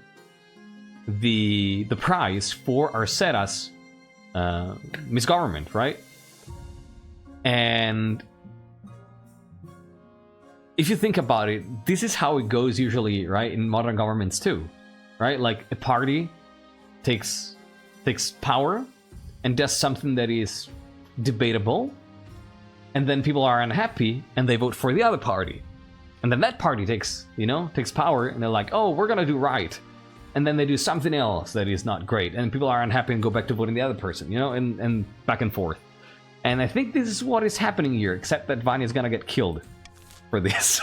the price for Arceta's misgovernment, right? And if you think about it, this is how it goes usually, right? In modern governments too, right? Like a party takes power and does something that is debatable, and then people are unhappy and they vote for the other party, and then that party takes power and they're like, oh, we're gonna do right, and then they do something else that is not great, and people are unhappy and go back to voting the other person, and back and forth. And I think this is what is happening here, except that Vanya is gonna get killed for this.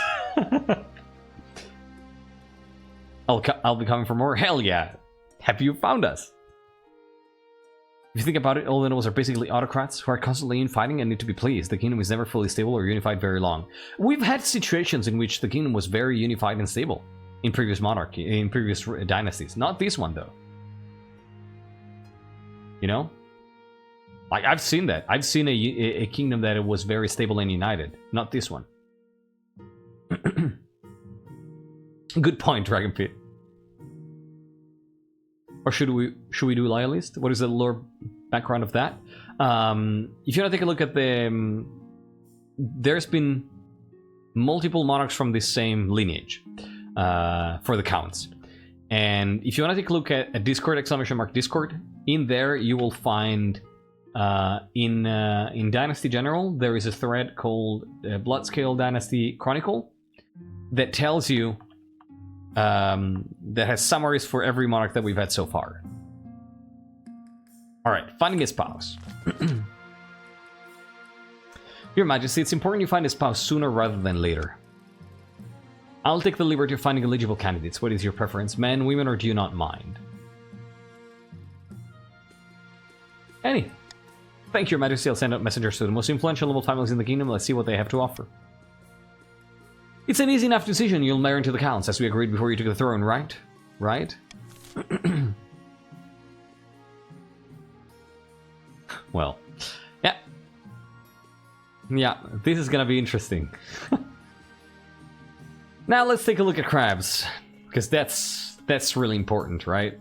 I'll be coming for more. Hell yeah! Have you found us? If you think about it, all the nobles are basically autocrats who are constantly infighting and need to be pleased. The kingdom is never fully stable or unified very long. We've had situations in which the kingdom was very unified and stable in previous monarchy, in previous dynasties. Not this one though. Like, I've seen that. I've seen a kingdom that it was very stable and united. Not this one. Good point, Dragonpit. Or should we do Loyalist? What is the lore background of that? If you want to take a look at the... there's been multiple monarchs from this same lineage for the counts. And if you want to take a look at Discord, !Discord, in there you will find... in Dynasty General, there is a thread called Bloodscale Dynasty Chronicle that tells you that has summaries for every monarch that we've had so far. Alright, finding a spouse. Your Majesty, it's important you find a spouse sooner rather than later. I'll take the liberty of finding eligible candidates. What is your preference? Men, women, or do you not mind? Any. Thank you, Your Majesty. I'll send out messengers to the most influential noble families in the kingdom. Let's see what they have to offer. It's an easy enough decision. You'll marry into the counts, as we agreed before you took the throne, right? Right? Well, yeah. Yeah, this is gonna be interesting. Now let's take a look at crabs, because that's really important, right?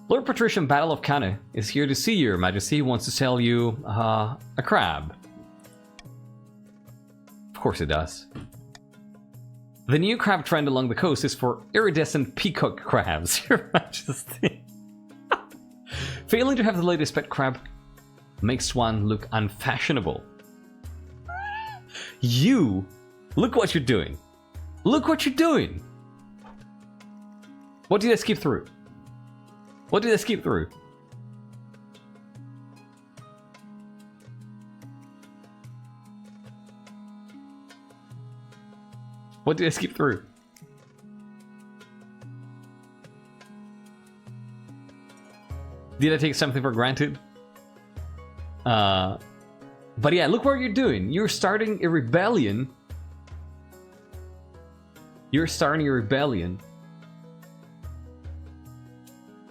Lord Patrician Battle of Cannes is here to see you, Your Majesty. He wants to sell you a crab. Of course it does. The new crab trend along the coast is for iridescent peacock crabs, Your Majesty. Failing to have the latest pet crab makes one look unfashionable. You! Look what you're doing. Look what you're doing! What did I skip through? What did I skip through? What did I skip through? Did I take something for granted? But yeah, look what you're doing. You're starting a rebellion. You're starting a rebellion.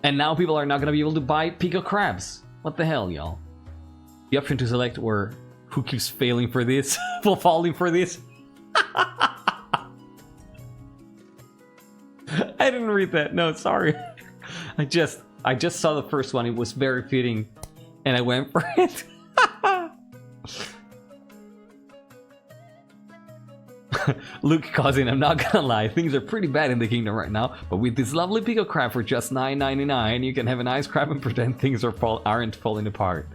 And now people are not going to be able to buy peacock crabs. What the hell, y'all? The option to select or who keeps failing for this, falling for this. I didn't read that. No, sorry. I just saw the first one. It was very fitting, and I went for it. Luke cousin, I'm not gonna lie, things are pretty bad in the kingdom right now, but with this lovely peacock crab for just $9.99, you can have a nice crab and pretend things aren't falling apart.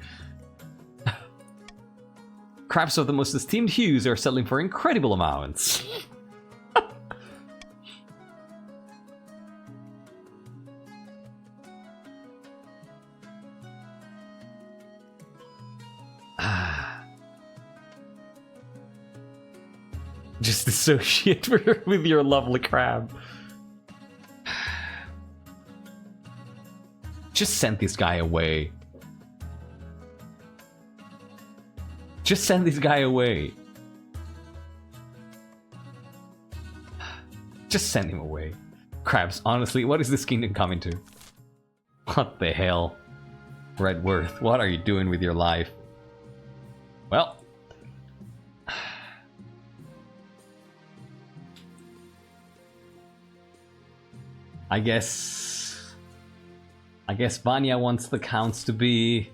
Crabs of the most esteemed hues are selling for incredible amounts. Just associate with your lovely crab. Just send this guy away. Just send this guy away. Just send him away. Crabs, honestly, what is this kingdom coming to? What the hell? Redworth, what are you doing with your life? Well... I guess Vanya wants the counts to be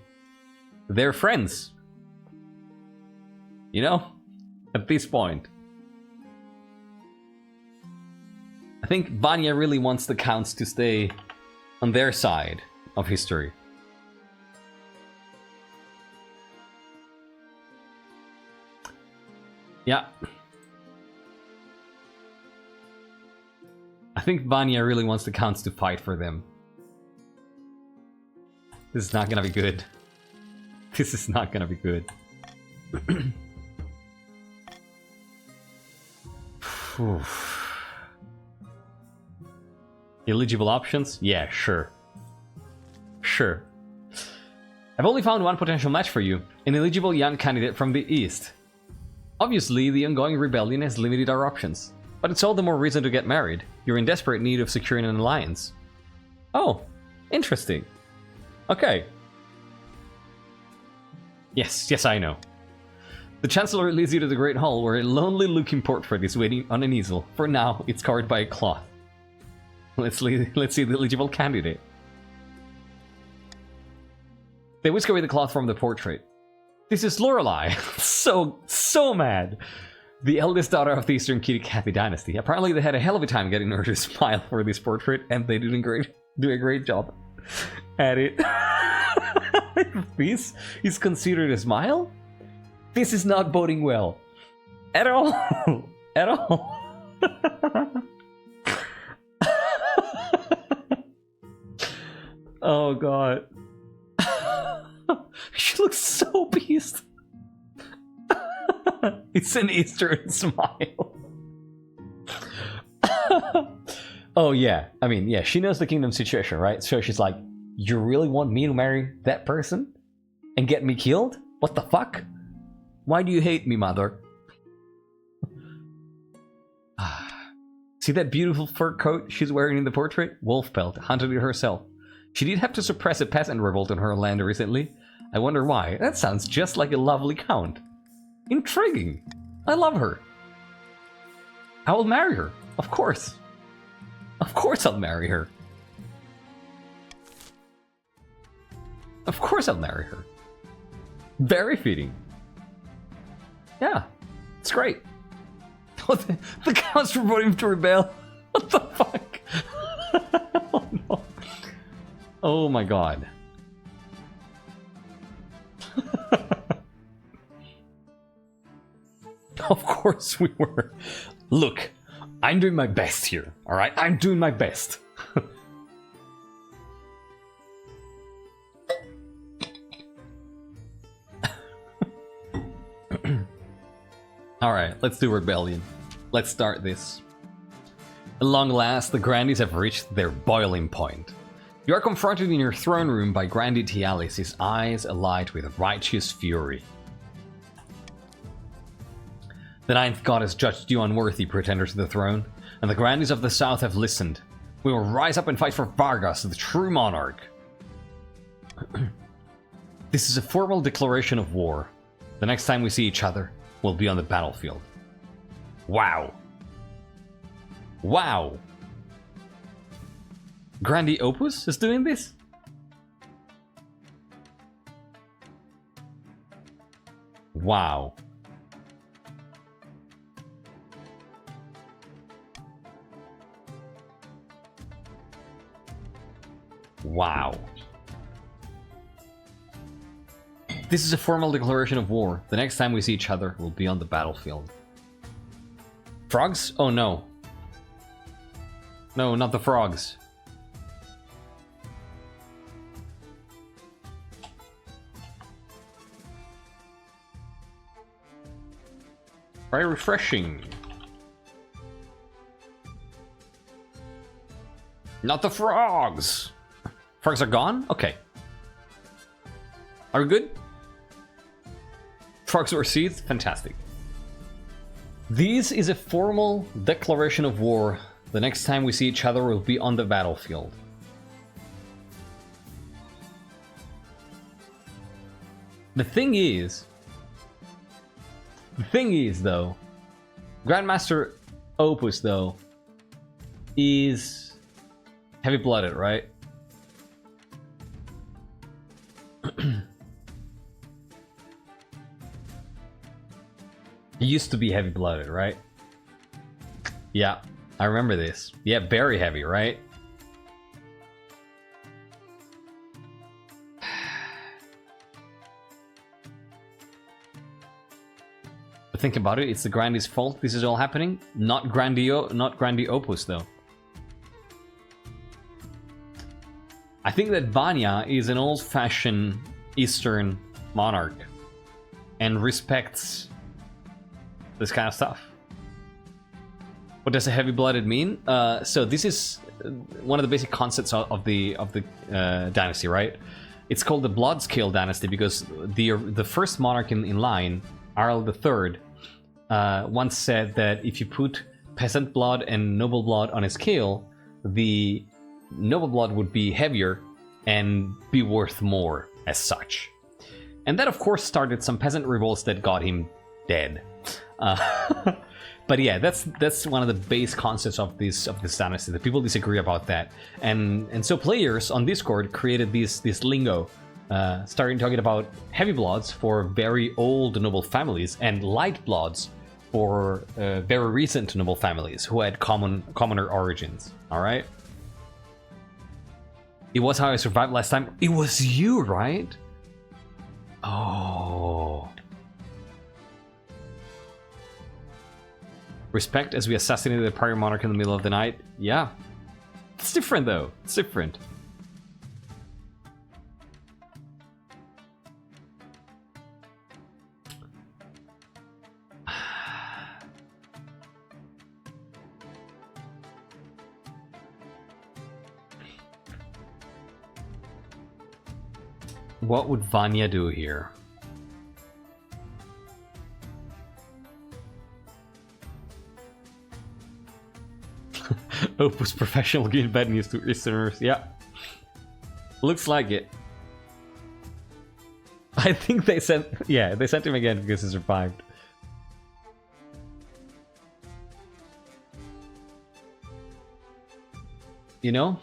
their friends. You know? At this point. think Vanja really wants the counts to stay on their side of history. Yeah. I think Vanja really wants the counts to fight for them. This is not gonna be good. This is not gonna be good. Eligible options? Yeah, sure. Sure. I've only found one potential match for you, an eligible young candidate from the East. Obviously, the ongoing rebellion has limited our options, but it's all the more reason to get married. You're in desperate need of securing an alliance. Oh, interesting. Okay. Yes, I know. The Chancellor leads you to the Great Hall, where a lonely-looking portrait is waiting on an easel. For now, it's covered by a cloth. Let's see the eligible candidate. They whisk away the cloth from the portrait. This is Lorelei. so mad. The eldest daughter of the Eastern KOTC Dynasty. Apparently they had a hell of a time getting her to smile for this portrait, and they did do a great job at it. This is considered a smile? This is not boding well. At all. At all. Oh god. She looks so pissed. It's an Eastern smile. Oh yeah, I mean, yeah, she knows the kingdom situation, right? So she's like, you really want me to marry that person? And get me killed? What the fuck? Why do you hate me, mother? See that beautiful fur coat she's wearing in the portrait? Wolf pelt, hunted it herself. She did have to suppress a peasant revolt on her land recently. I wonder why. That sounds just like a lovely count. Intriguing. I love her. I will marry her. Of course. Of course I'll marry her. Of course I'll marry her. Very fitting. Yeah. It's great. The counts were voting to rebel. What the fuck? Oh no. Oh my god. Of course we were. Look, I'm doing my best here, alright? I'm doing my best. Alright, let's do rebellion. Let's start this. At long last, the Grandies have reached their boiling point. You are confronted in your throne room by Grandi Tialis, his eyes alight with righteous fury. The ninth god has judged you unworthy, pretender to the throne, and the Grandies of the south have listened. We will rise up and fight for Vargas, the true monarch. This is a formal declaration of war. The next time we see each other, we'll be on the battlefield. Wow. Wow. Grandi Opus is doing this? Wow. Wow. This is a formal declaration of war. The next time we see each other, we'll be on the battlefield. Frogs? Oh no. No, not the frogs. Very refreshing. Not the frogs! Frogs are gone? Okay. Are we good? Frogs or seeds? Fantastic. This is a formal declaration of war. The next time we see each other, we'll be on the battlefield. The thing is, though, Grandmaster Opus, though, is heavy-blooded, right? He used to be heavy-blooded, right? Yeah. I remember this. Yeah, very heavy, right? But think about it, it's the Grandy's fault this is all happening. Not Grandi Opus, though. I think that Vanja is an old-fashioned Eastern monarch and respects this kind of stuff. What does a heavy-blooded mean? So this is one of the basic concepts of the dynasty, right? It's called the Bloodscale Dynasty because the first monarch in line, Arl III, once said that if you put peasant blood and noble blood on a scale, the noble blood would be heavier and be worth more as such. And that of course started some peasant revolts that got him dead. But yeah, that's one of the base concepts of this dynasty. The people disagree about that, and so players on Discord created this lingo, starting talking about heavy bloods for very old noble families and light bloods for very recent noble families who had commoner origins. All right. It was how I survived last time. It was you, right? Oh. Respect as we assassinated the prior monarch in the middle of the night. Yeah. It's different, though. It's different. What would Vanja do here? Opus professional giving bad news to listeners. Yeah. Looks like it. I think they sent... Yeah, they sent him again because he survived. You know?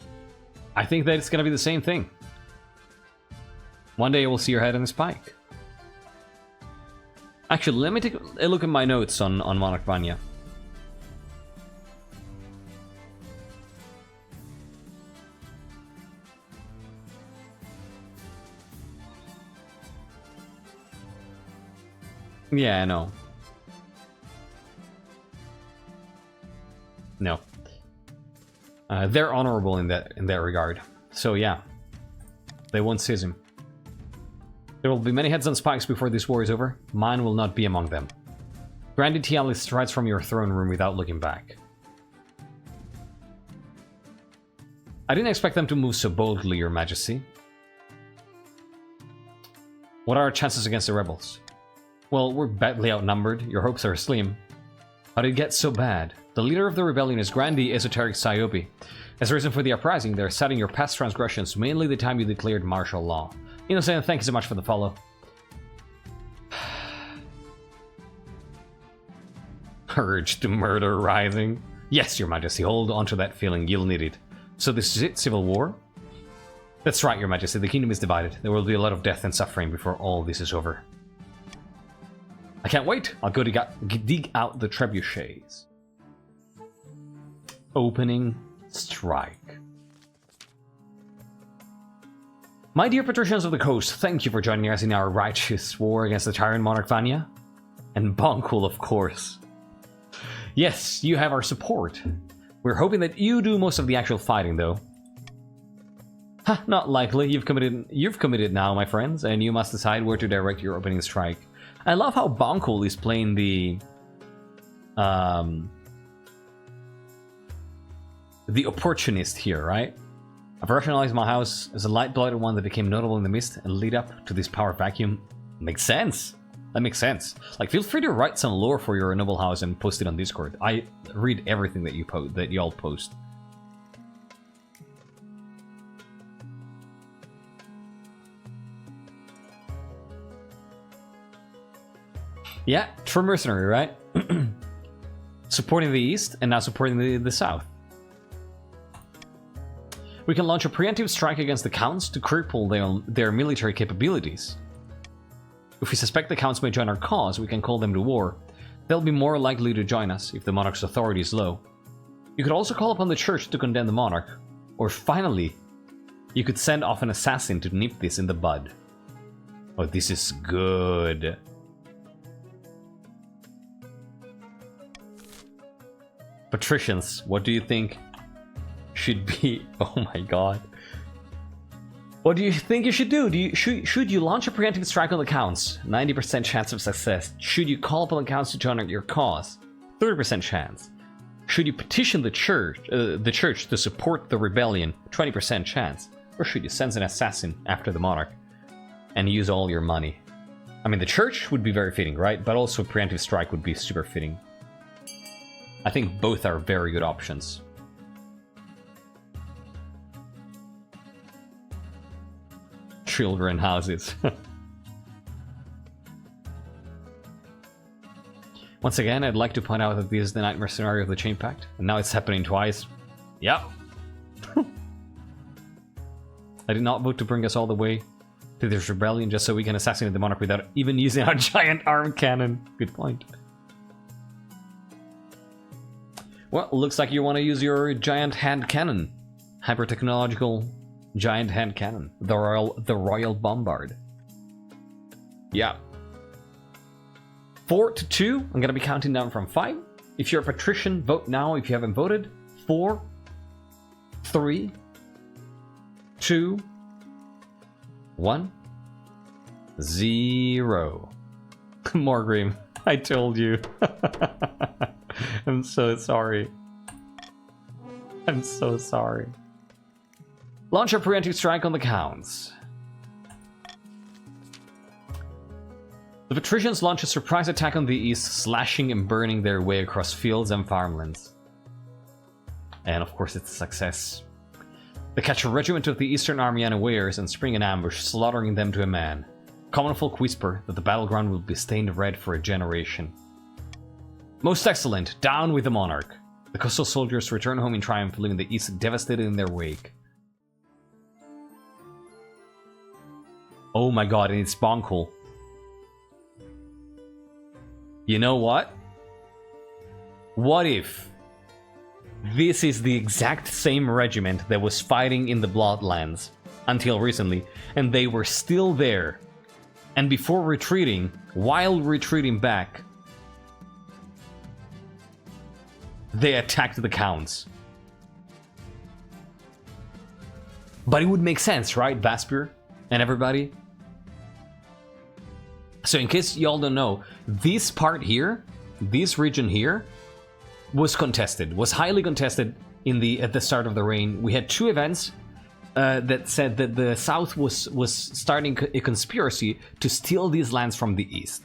I think that it's gonna be the same thing. One day we'll see your head on a spike. Actually, let me take a look at my notes on Monarch Vanja. Yeah, I know. No. They're honorable in that regard. So yeah. They won't seize him. There will be many heads on spikes before this war is over. Mine will not be among them. Grandi Tiali strides from your throne room without looking back. I didn't expect them to move so boldly, Your Majesty. What are our chances against the rebels? Well, we're badly outnumbered. Your hopes are slim. How did it get so bad? The leader of the rebellion is Grandi Esoteric Psyope. As a reason for the uprising, they're citing your past transgressions, mainly the time you declared martial law. Innocent, thank you so much for the follow. Urge to murder rising. Yes, Your Majesty, hold on to that feeling, you'll need it. So this is it, civil war? That's right, Your Majesty, the kingdom is divided. There will be a lot of death and suffering before all this is over. I can't wait, I'll go dig out the trebuchets. Opening strike. My dear patricians of the coast, thank you for joining us in our righteous war against the tyrant Monarch Vanja. And Bonkul, of course. Yes, you have our support. We're hoping that you do most of the actual fighting, though. Ha, not likely. You've committed now, my friends, and you must decide where to direct your opening strike. I love how Bonkul is playing the opportunist here, right? I've rationalized my house as a light-blooded one that became notable in the mist and lead up to this power vacuum. Makes sense. That makes sense. Like, feel free to write some lore for your noble house and post it on Discord. I read everything that y'all post. Yeah, true mercenary, right? Supporting the east and now supporting the south. We can launch a preemptive strike against the Counts to cripple their military capabilities. If we suspect the Counts may join our cause, we can call them to war. They'll be more likely to join us if the Monarch's authority is low. You could also call upon the church to condemn the monarch. Or finally, you could send off an assassin to nip this in the bud. Oh, this is good. Patricians, what do you think should be... Oh my god. What do you think you should do? Should you launch a preemptive strike on the counts? 90% chance of success. Should you call upon the counts to join your cause? 30% chance. Should you petition the church to support the rebellion? 20% chance. Or should you send an assassin after the monarch and use all your money? I mean, the church would be very fitting, right? But also a preemptive strike would be super fitting. I think both are very good options. Children houses. Once again, I'd like to point out that this is the nightmare scenario of the Chain Pact, and now it's happening twice. Yep. I did not vote to bring us all the way to this rebellion just so we can assassinate the monarch without even using our giant arm cannon. Good point. Well, looks like you want to use your giant hand cannon. Hyper-technological giant hand cannon. The Royal Bombard. Yeah. 4 to 2. I'm gonna be counting down from 5. If you're a patrician, vote now if you haven't voted. 4, 3, 2, 1, 0. Morgrim, I told you. I'm so sorry. I'm so sorry. Launch a preemptive strike on the counts. The patricians launch a surprise attack on the east, slashing and burning their way across fields and farmlands. And of course it's a success. They catch a regiment of the Eastern Army unawares and spring an ambush, slaughtering them to a man. Common folk whisper that the battleground will be stained red for a generation. Most excellent, down with the monarch. The coastal soldiers return home in triumph, leaving the east devastated in their wake. Oh my god, and it's Bonkul. You know what? What if this is the exact same regiment that was fighting in the Bloodlands until recently, and they were still there, and before retreating, while retreating back, they attacked the Counts. But it would make sense, right, Vaspir and everybody? So in case y'all don't know, this part here, this region here, was contested, was highly contested at the start of the reign. We had 2 events that said that the South was starting a conspiracy to steal these lands from the East.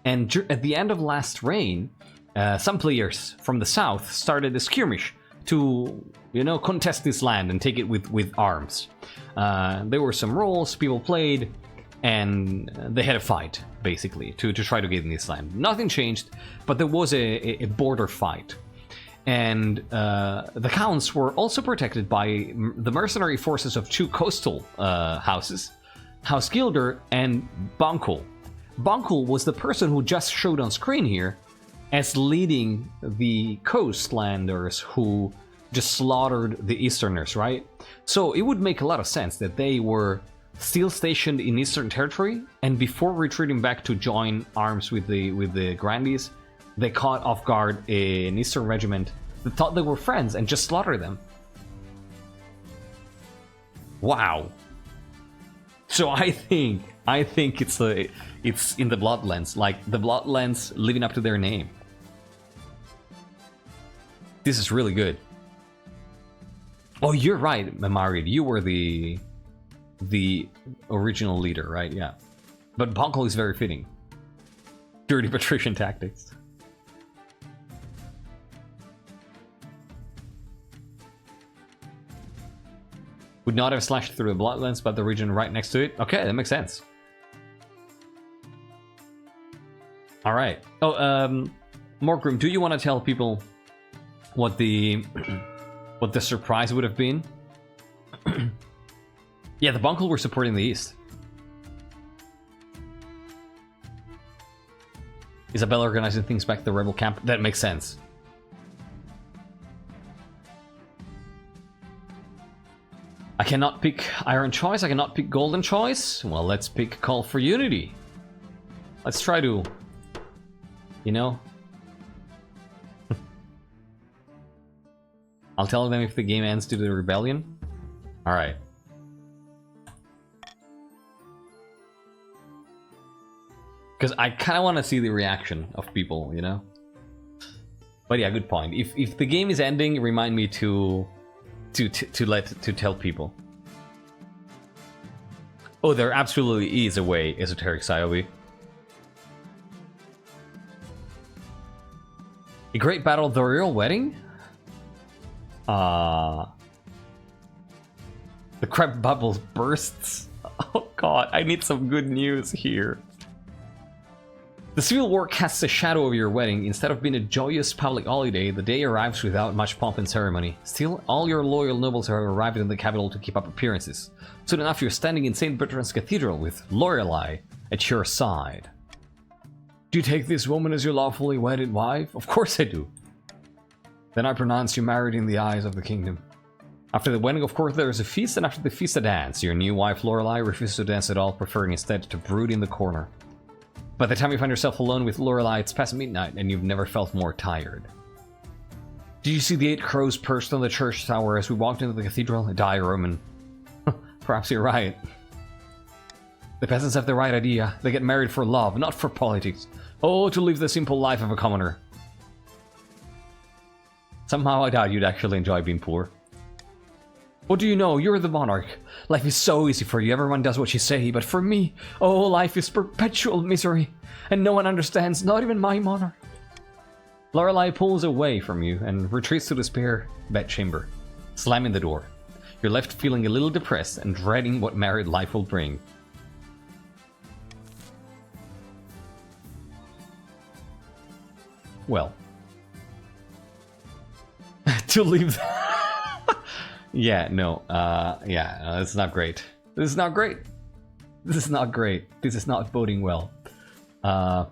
And at the end of last reign, some players from the South started a skirmish to, you know, contest this land and take it with arms. There were some roles, people played, and they had a fight, basically, to try to gain this land. Nothing changed, but there was a border fight. And the Counts were also protected by the mercenary forces of 2 coastal houses, House Gilder and Bonkul. Bonkul was the person who just showed on screen here as leading the coastlanders who just slaughtered the Easterners, right? So it would make a lot of sense that they were still stationed in Eastern Territory, and before retreating back to join arms with the Grandees, they caught off guard an Eastern regiment that thought they were friends and just slaughtered them. Wow. So I think it's in the Bloodlands, like the Bloodlands living up to their name. This is really good. Oh, you're right, Mamaried. You were the original leader, right? Yeah. But Bonkul is very fitting. Dirty patrician tactics. Would not have slashed through the Bloodlands, but the region right next to it. Okay, that makes sense. All right. Oh, Morgrim, do you want to tell people what the surprise would have been? Yeah, the Bonkul were supporting the East. Isabella organizing things back to the rebel camp. That makes sense. cannot pick Iron Choice, I cannot pick Golden Choice. Well, let's pick Call for Unity. Let's try to, you know... I'll tell them if the game ends due to the rebellion. Alright. Because I kind of want to see the reaction of people, you know? But yeah, good point. If the game is ending, remind me to tell people. Oh, there absolutely is a way, Esoteric Sayobi. A great battle, the royal wedding? The crab bubbles bursts. Oh god, I need some good news here. The civil war casts a shadow over your wedding. Instead of being a joyous public holiday, the day arrives without much pomp and ceremony. Still, all your loyal nobles have arrived in the capital to keep up appearances. Soon enough, you're standing in St. Bertrand's Cathedral with Lorelei at your side. Do you take this woman as your lawfully wedded wife? Of course I do. Then I pronounce you married in the eyes of the kingdom. After the wedding, of course, there is a feast, and after the feast, a dance. Your new wife, Lorelei, refuses to dance at all, preferring instead to brood in the corner. By the time you find yourself alone with Lorelei, it's past midnight, and you've never felt more tired. Did you see the 8 crows perched on the church tower as we walked into the cathedral? Die, Roman. Perhaps you're right. The peasants have the right idea. They get married for love, not for politics. Oh, to live the simple life of a commoner. Somehow I doubt you'd actually enjoy being poor. What do you know? You're the monarch. Life is so easy for you. Everyone does what you say. But for me, oh, life is perpetual misery. And no one understands, not even my monarch. Lorelei pulls away from you and retreats to the spare bedchamber, slamming the door. You're left feeling a little depressed and dreading what married life will bring. Well. To leave... Yeah, no, it's not great. This is not great. This is not great. This is not boding well. Now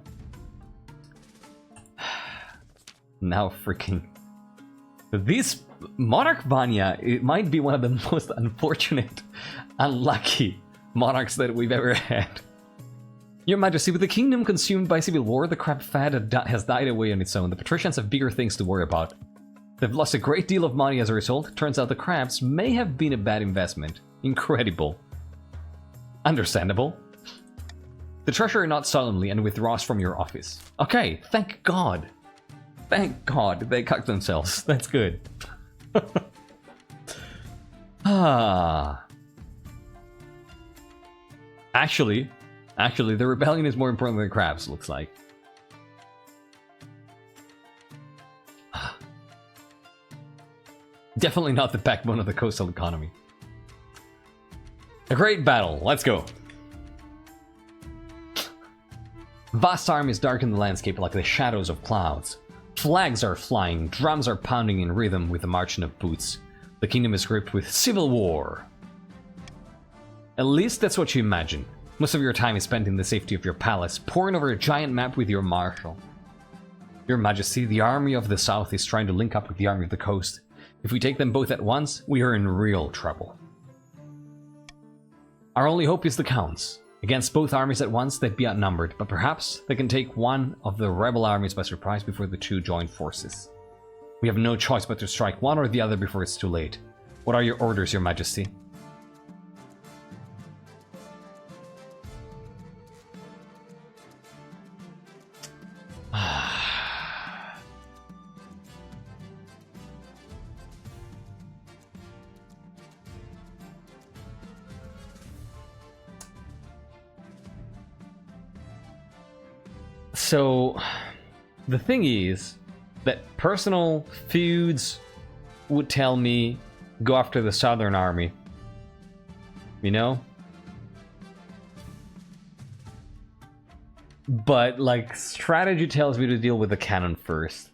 freaking... This Monarch Vanja, it might be one of the most unfortunate, unlucky monarchs that we've ever had. Your Majesty, with the kingdom consumed by civil war, the crab fad has died away on its own. The patricians have bigger things to worry about. They've lost a great deal of money as a result. Turns out the crabs may have been a bad investment. Incredible. Understandable. The treasurer nods solemnly and withdraws from your office. Okay, thank God. Thank God they cucked themselves. That's good. Actually, the rebellion is more important than the crabs, looks like. Definitely not the backbone of the coastal economy. A great battle. Let's go. Vast armies darken the landscape like the shadows of clouds. Flags are flying, drums are pounding in rhythm with the marching of boots. The kingdom is gripped with civil war. At least that's what you imagine. Most of your time is spent in the safety of your palace, poring over a giant map with your marshal. Your Majesty, the army of the south is trying to link up with the army of the coast. If we take them both at once, we are in real trouble. Our only hope is the Counts. Against both armies at once, they'd be outnumbered, but perhaps they can take one of the rebel armies by surprise before the two join forces. We have no choice but to strike one or the other before it's too late. What are your orders, Your Majesty? So, the thing is that personal feuds would tell me go after the southern army. You know? But, like, strategy tells me to deal with the cannon first.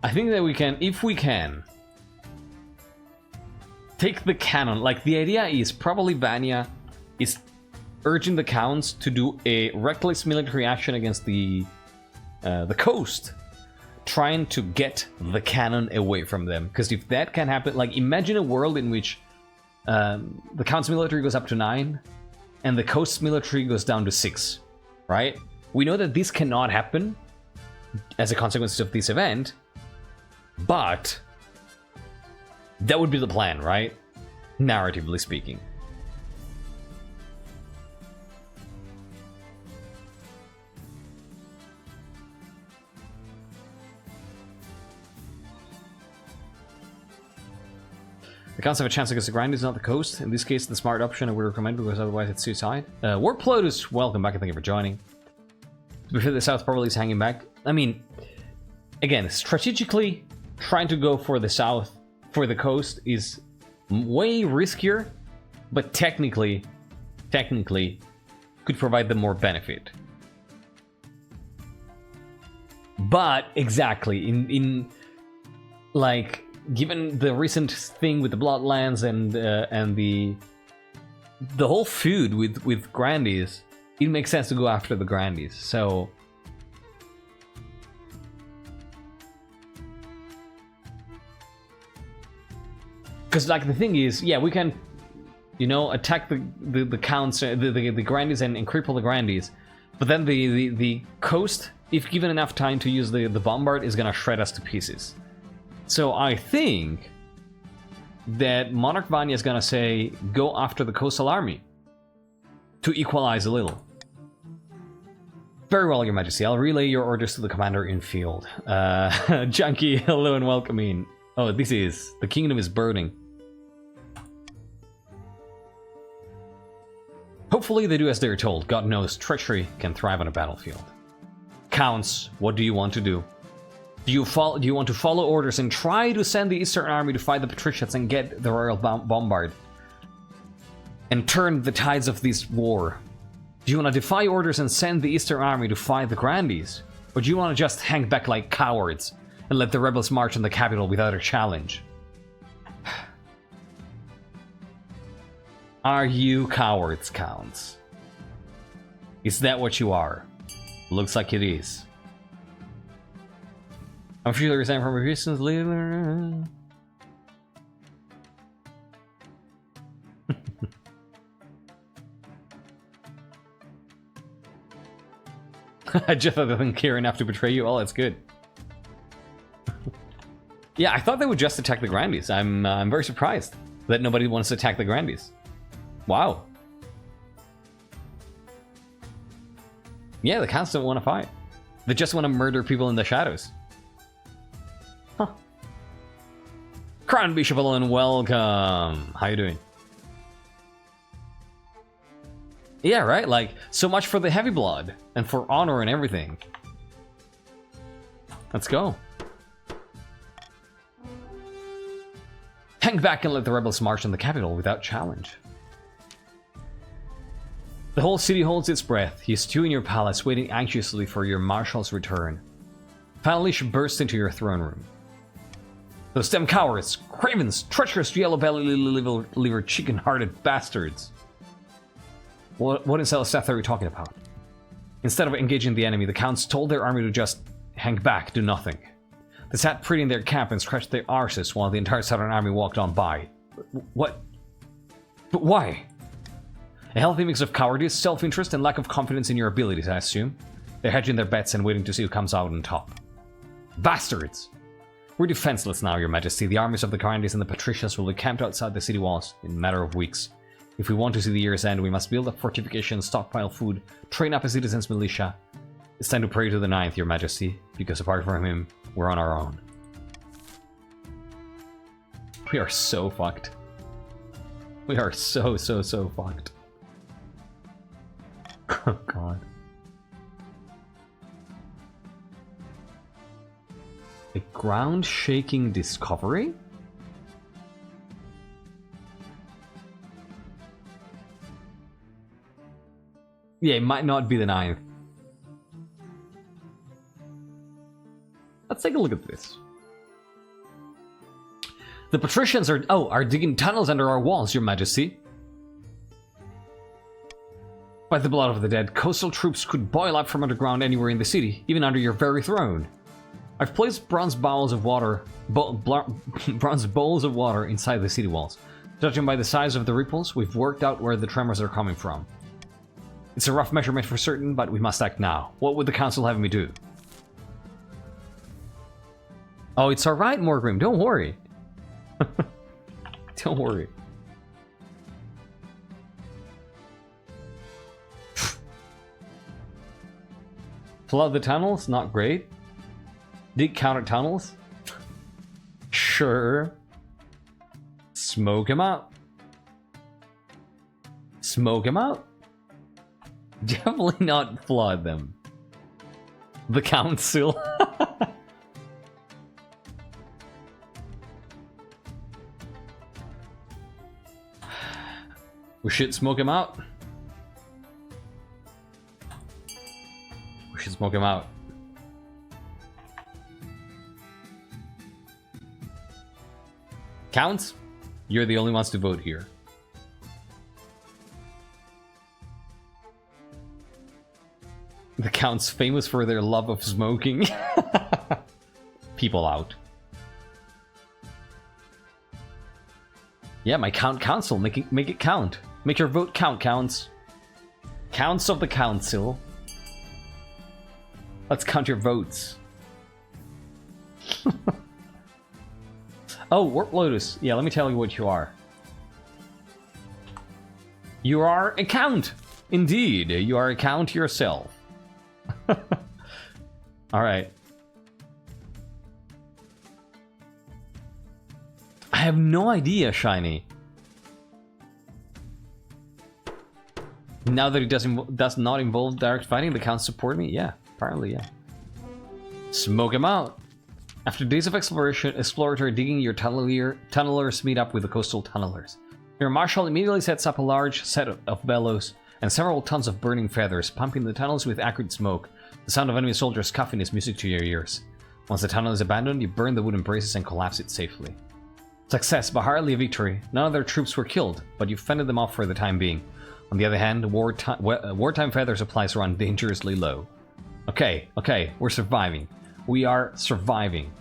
I think that we can, if we can, take the cannon. Like, the idea is probably Vanja is urging the counts to do a reckless military action against the coast, trying to get the cannon away from them. Because if that can happen, like imagine a world in which the counts military goes up to 9 and the coast's military goes down to 6, right? We know that this cannot happen as a consequence of this event, but that would be the plan, right? Narratively speaking. The counts have a chance against the grind is not the coast. In this case, the smart option I would recommend because otherwise it's suicide. Warp Lotus, welcome back and thank you for joining. To be fair, the south probably is hanging back. I mean, again, strategically, trying to go for the south, for the coast, is way riskier, but technically, could provide them more benefit. But exactly, in like, given the recent thing with the Bloodlands and the whole feud with Grandies, it makes sense to go after the Grandies. So because like the thing is, yeah, we can, you know, attack the counts, the Grandies and cripple the Grandies, but then the coast, if given enough time to use the bombard, is gonna shred us to pieces. So I think that Monarch Vanja is gonna say, go after the coastal army to equalize a little. Very well, Your Majesty. I'll relay your orders to the commander in field. Junkie, hello and welcome in. Oh, this is... The kingdom is burning. Hopefully they do as they're told. God knows, treachery can thrive on a battlefield. Counts, what do you want to do? Do you want to follow orders and try to send the Eastern Army to fight the Patricians and get the Royal Bombard? And turn the tides of this war? Do you want to defy orders and send the Eastern Army to fight the Grandies? Or do you want to just hang back like cowards and let the rebels march on the capital without a challenge? Are you cowards, Counts? Is that what you are? Looks like it is. I'm sure they resign from resistance later. I just thought they didn't care enough to betray you. Oh, that's good. Yeah, I thought they would just attack the Grandies. I'm very surprised that nobody wants to attack the Grandies. Wow. Yeah, the Counts don't want to fight. They just want to murder people in the shadows. Huh. Crown Bishop, hello and welcome. How you doing? Yeah, right? Like, so much for the heavy blood and for honor and everything. Let's go. Hang back and let the rebels march on the capital without challenge. The whole city holds its breath. You stew in your palace, waiting anxiously for your marshal's return. Finally, she bursts into your throne room. Those damn cowards, cravens, treacherous, yellow-bellied, chicken-hearted bastards. What in Celesteth are we talking about? Instead of engaging the enemy, the Counts told their army to just hang back, do nothing. They sat pretty in their camp and scratched their arses while the entire southern army walked on by. What? But why? A healthy mix of cowardice, self-interest, and lack of confidence in your abilities, I assume. They're hedging their bets and waiting to see who comes out on top. Bastards! We're defenseless now, Your Majesty. The armies of the Grandies and the Patricians will be camped outside the city walls in a matter of weeks. If we want to see the year's end, we must build up fortifications, stockpile food, train up a citizens' militia. It's time to pray to the Ninth, Your Majesty, because apart from him, we're on our own. We are so fucked. We are so fucked. Oh god. A ground-shaking discovery? Yeah, it might not be the 9th. Let's take a look at this. The Patricians are digging tunnels under our walls, Your Majesty. By the blood of the dead, coastal troops could boil up from underground anywhere in the city, even under your very throne. I've placed bronze bowls of water inside the city walls. Judging by the size of the ripples, we've worked out where the tremors are coming from. It's a rough measurement for certain, but we must act now. What would the council have me do? Oh, it's alright, Morgrim, don't worry. Don't worry. Flood the tunnels? Not great. Dig counter tunnels? Sure. Smoke him out. Smoke him out? Definitely not flood them. The council. We should smoke him out. We should smoke him out. Counts, you're the only ones to vote here. The Count's famous for their love of smoking. People out. Yeah, my council, make it count. Make your vote count, Counts. Counts of the council. Let's count your votes. Oh, Warp Lotus. Yeah, let me tell you what you are. You are a count. Indeed, you are a count yourself. Alright. I have no idea, Shiny. Now that it does not involve direct fighting, the Count support me? Yeah, apparently, yeah. Smoke him out. After days of exploration, exploratory digging, your tunnelers meet up with the coastal tunnelers. Your marshal immediately sets up a large set of bellows and several tons of burning feathers, pumping the tunnels with acrid smoke. The sound of enemy soldiers coughing is music to your ears. Once the tunnel is abandoned, you burn the wooden braces and collapse it safely. Success, but hardly a victory. None of their troops were killed, but you fended them off for the time being. On the other hand, wartime feather supplies run dangerously low. Okay, we're surviving. We are surviving.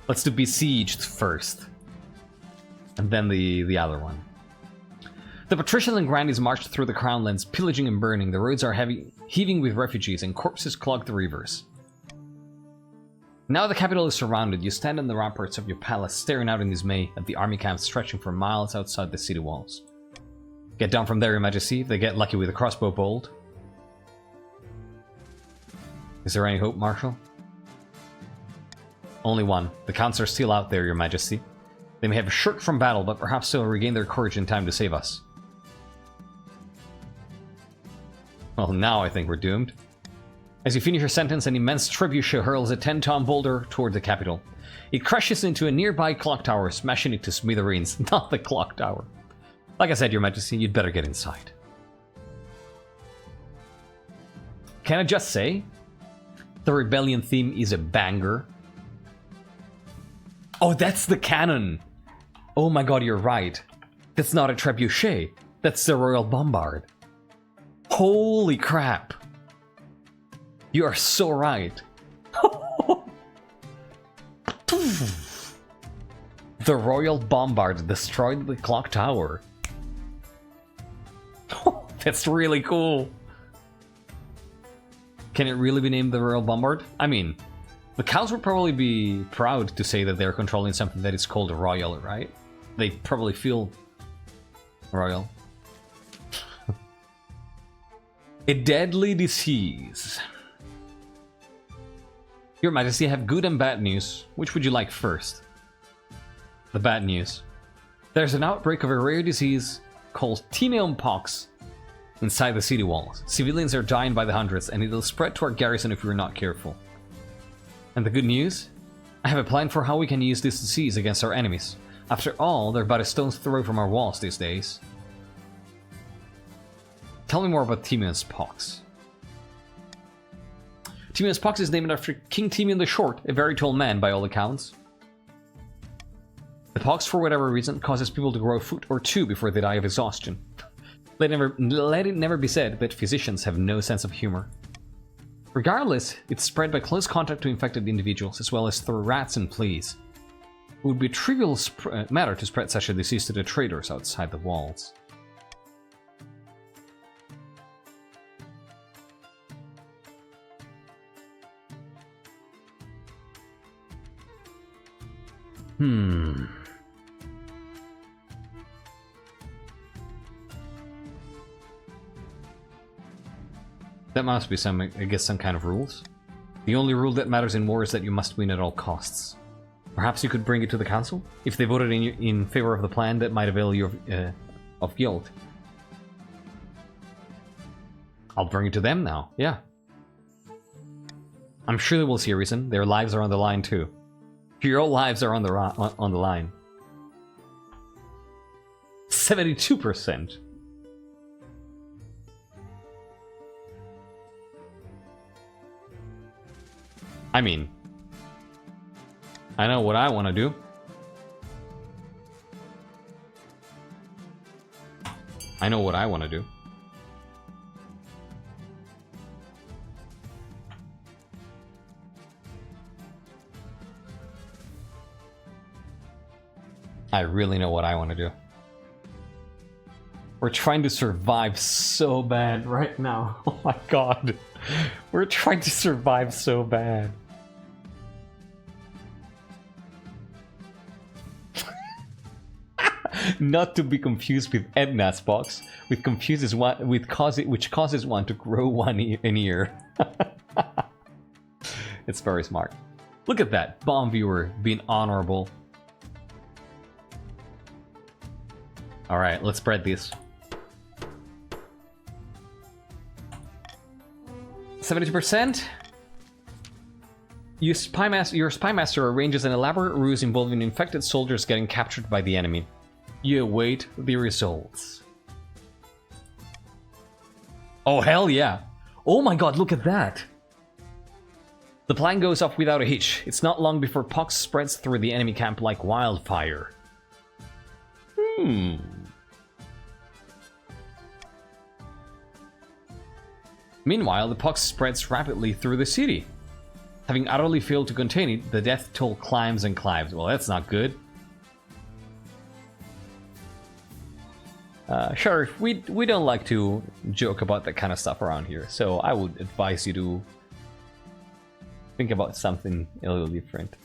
Let's do besieged first. And then the other one. The patricians and grandees marched through the crownlands, pillaging and burning. The roads are heaving with refugees, and corpses clog the rivers. Now the capital is surrounded. You stand on the ramparts of your palace, staring out in dismay at the army camps stretching for miles outside the city walls. Get down from there, Your Majesty, if they get lucky with a crossbow bolt. Is there any hope, Marshal? Only one. The counts are still out there, Your Majesty. They may have shirked from battle, but perhaps they'll regain their courage in time to save us. Well, now I think we're doomed. As you finish your sentence, an immense trebuchet hurls a 10-ton boulder toward the capital. It crashes into a nearby clock tower, smashing it to smithereens. Not the clock tower. Like I said, Your Majesty, you'd better get inside. Can I just say, the rebellion theme is a banger. Oh, that's the cannon! Oh my god, you're right. That's not a trebuchet. That's the Royal Bombard. Holy crap. You are so right. The Royal Bombard destroyed the clock tower. That's really cool. Can it really be named the Royal Bombard? I mean, the cows would probably be proud to say that they're controlling something that is called royal, right? They probably feel royal. A deadly disease. Your Majesty, I have good and bad news. Which would you like first? The bad news. There's an outbreak of a rare disease called Timeum Pox inside the city walls. Civilians are dying by the hundreds, and it'll spread to our garrison if we're not careful. And the good news? I have a plan for how we can use this disease against our enemies. After all, they're but a stone's throw from our walls these days. Tell me more about Timeum's Pox. Timeum's Pox is named after King Timeum the Short, a very tall man by all accounts. The pox, for whatever reason, causes people to grow a foot or two before they die of exhaustion. Let it never be said that physicians have no sense of humor. Regardless, it's spread by close contact to infected individuals, as well as through rats and fleas. It would be a trivial matter to spread such a disease to the traders outside the walls. That must be some, I guess, some kind of rules. The only rule that matters in war is that you must win at all costs. Perhaps you could bring it to the council? If they voted in favor of the plan, that might avail you of guilt. I'll bring it to them now, yeah. I'm sure they will see a reason. Their lives are on the line too. Your lives are on the line. 72%. I mean, I know what I want to do. I know what I want to do. I really know what I want to do. We're trying to survive so bad right now. Oh my god. We're trying to survive so bad. Not to be confused with Edna's box, which causes one to grow an ear. It's very smart. Look at that, bomb viewer being honorable. Alright, let's spread these. 72%. Your spy master arranges an elaborate ruse involving infected soldiers getting captured by the enemy. You await the results. Oh, hell yeah. Oh my god, look at that. The plan goes off without a hitch. It's not long before pox spreads through the enemy camp like wildfire. Meanwhile, the pox spreads rapidly through the city. Having utterly failed to contain it, the death toll climbs and climbs. Well, that's not good. Sheriff, we don't like to joke about that kind of stuff around here, so I would advise you to think about something a little different.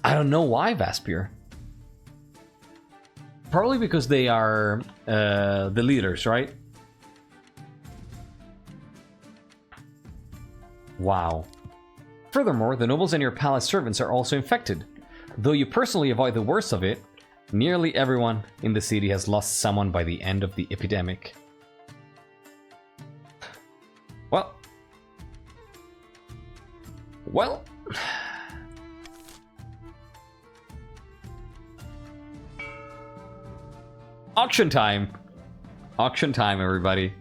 I don't know why Vaspier. Probably because they are the leaders, right? Wow. Furthermore, the nobles and your palace servants are also infected. Though you personally avoid the worst of it, nearly everyone in the city has lost someone by the end of the epidemic. Well... Auction time! Auction time, everybody.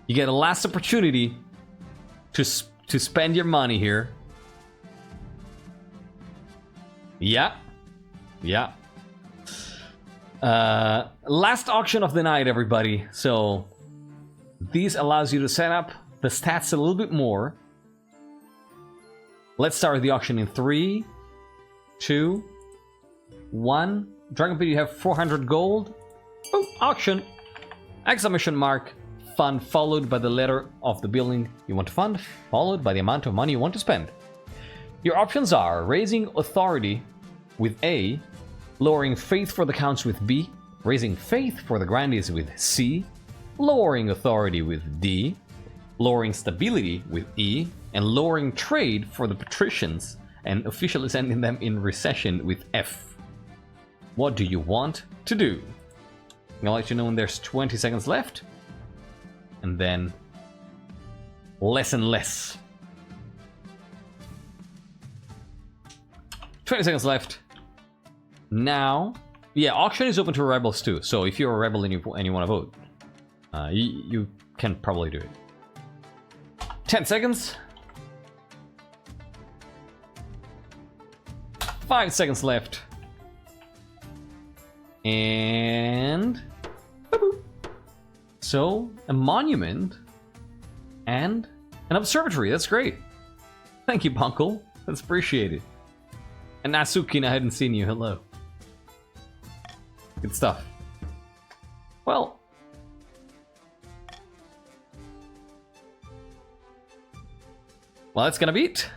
You get a last opportunity to spend your money here. Yeah. Yeah. Last auction of the night, everybody. So, this allows you to set up the stats a little bit more. Let's start the auction in 3, 2, 1. Dragon Pit, you have 400 gold. Oh, auction! Exclamation mark. Fund followed by the letter of the building you want to fund, followed by the amount of money you want to spend. Your options are raising authority with A, lowering faith for the counts with B, raising faith for the grandees with C, lowering authority with D, lowering stability with E, and lowering trade for the patricians and officially sending them in recession with F. What do you want to do? I'll let you know when there's 20 seconds left. And then less and less. 20 seconds left. Now, yeah, auction is open to rebels too. So if you're a rebel and you want to vote, you can probably do it. 10 seconds. 5 seconds left. And... boop. So, a monument and an observatory. That's great. Thank you, Bunkle. That's appreciated. And Nasukin, I hadn't seen you. Hello. Good stuff. Well... well, that's gonna be it.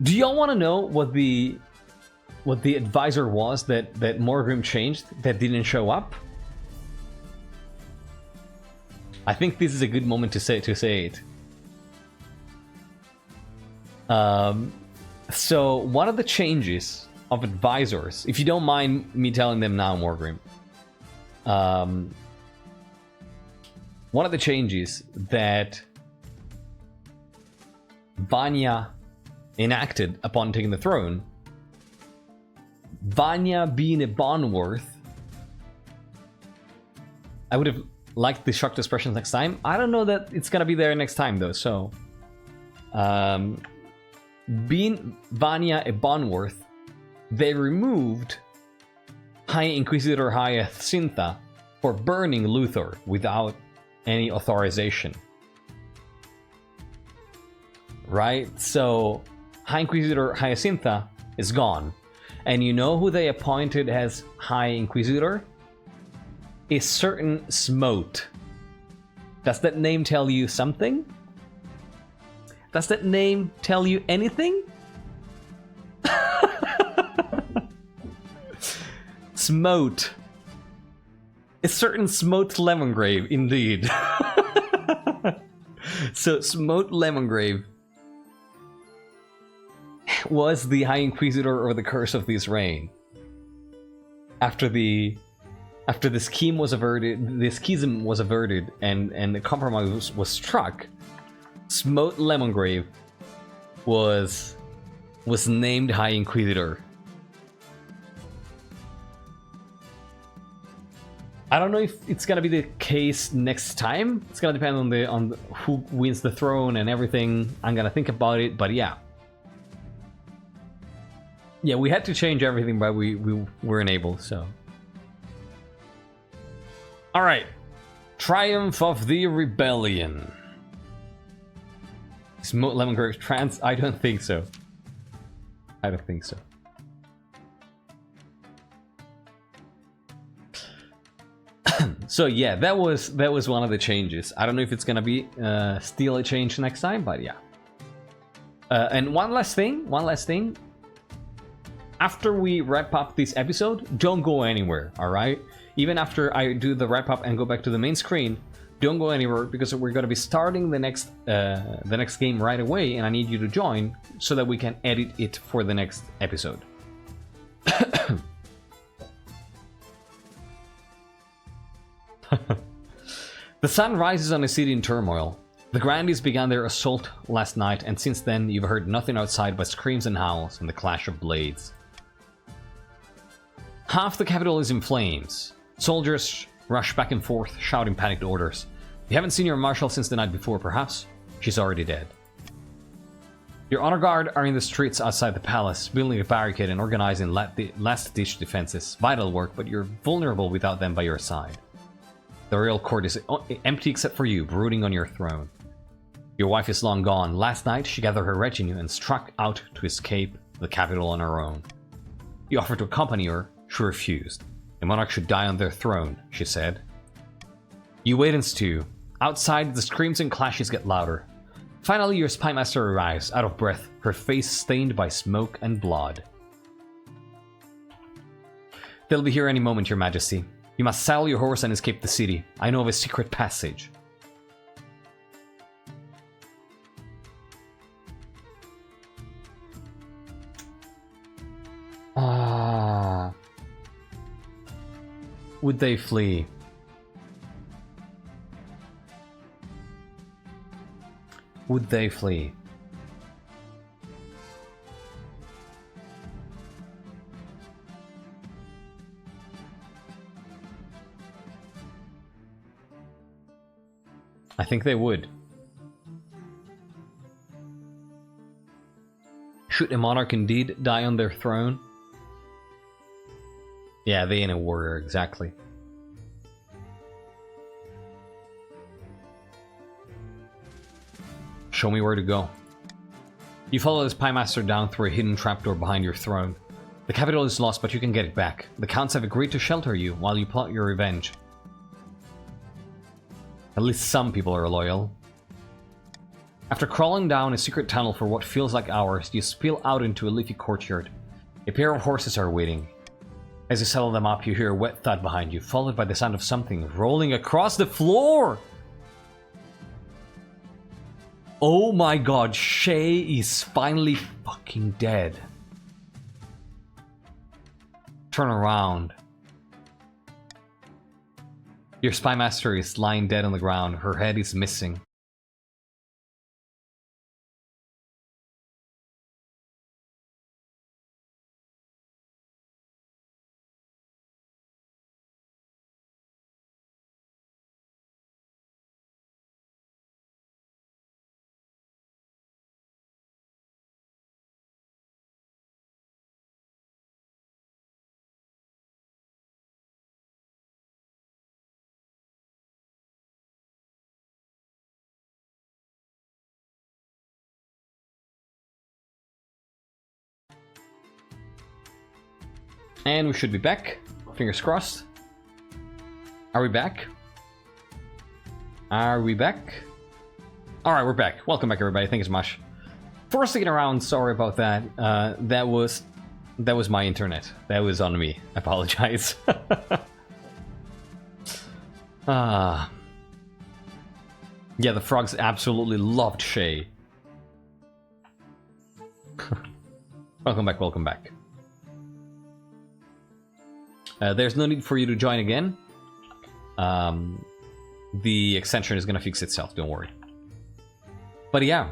Do y'all want to know what the advisor was that Morgrim changed that didn't show up? I think this is a good moment to say it. So one of the changes of advisors, if you don't mind me telling them now, Morgrim, one of the changes that Vanja enacted upon taking the throne, Vanja being a Bonworth, I would have liked the shocked expressions next time. I don't know that it's gonna be there next time though, so being Vanja a Bonworth, they removed High Inquisitor Hyacinta for burning Luthor without any authorization. Right? So High Inquisitor Hyacinta is gone. And you know who they appointed as High Inquisitor? A certain Smote. Does that name tell you something? Does that name tell you anything? Smote. A certain Smote Lemongrave, indeed. So Smote Lemongrave was the High Inquisitor or the Curse of this reign. After the scheme was averted, the schism was averted, and the compromise was struck, Smote Lemongrave was named High Inquisitor. I don't know if it's gonna be the case next time. It's gonna depend on who wins the throne and everything. I'm gonna think about it, but yeah. Yeah, we had to change everything, but we weren't able, so. Alright. Triumph of the Rebellion. Smote Lemongrave trans? I don't think so. I don't think so. So yeah, that was one of the changes. I don't know if it's gonna be still a change next time, but yeah. And one last thing. After we wrap up this episode, don't go anywhere, alright? Even after I do the wrap up and go back to the main screen, don't go anywhere, because we're gonna be starting the next game right away, and I need you to join so that we can edit it for the next episode. The sun rises on a city in turmoil. The Grandies began their assault last night, and since then you've heard nothing outside but screams and howls and the clash of blades. Half the capital is in flames. Soldiers rush back and forth, shouting panicked orders. You haven't seen your marshal since the night before, perhaps? She's already dead. Your honor guard are in the streets outside the palace, building a barricade and organizing last-ditch defenses. Vital work, but you're vulnerable without them by your side. The royal court is empty except for you, brooding on your throne. Your wife is long gone. Last night, she gathered her retinue and struck out to escape the capital on her own. You offered to accompany her. She refused. The monarch should die on their throne, she said. You wait and stew. Outside, the screams and clashes get louder. Finally, your spymaster arrives, out of breath, her face stained by smoke and blood. They'll be here any moment, your majesty. You must saddle your horse and escape the city. I know of a secret passage. Would they flee? Would they flee? I think they would. Should a monarch indeed die on their throne? Yeah, they ain't a warrior, exactly. Show me where to go. You follow the Spy Master down through a hidden trapdoor behind your throne. The capital is lost, but you can get it back. The counts have agreed to shelter you while you plot your revenge. At least some people are loyal. After crawling down a secret tunnel for what feels like hours, you spill out into a leafy courtyard. A pair of horses are waiting. As you settle them up, you hear a wet thud behind you, followed by the sound of something rolling across the floor! Oh my god, Shay is finally fucking dead. Turn around. Your Spy Master is lying dead on the ground. Her head is missing. And we should be back. Fingers crossed. Are we back? Are we back? Alright, we're back. Welcome back, everybody. Thank you so much for sticking around. Sorry about that. That was my internet. That was on me. I apologize. Yeah, the frogs absolutely loved Shay. Welcome back, welcome back. There's no need for you to join again. The extension is gonna fix itself, don't worry. But yeah.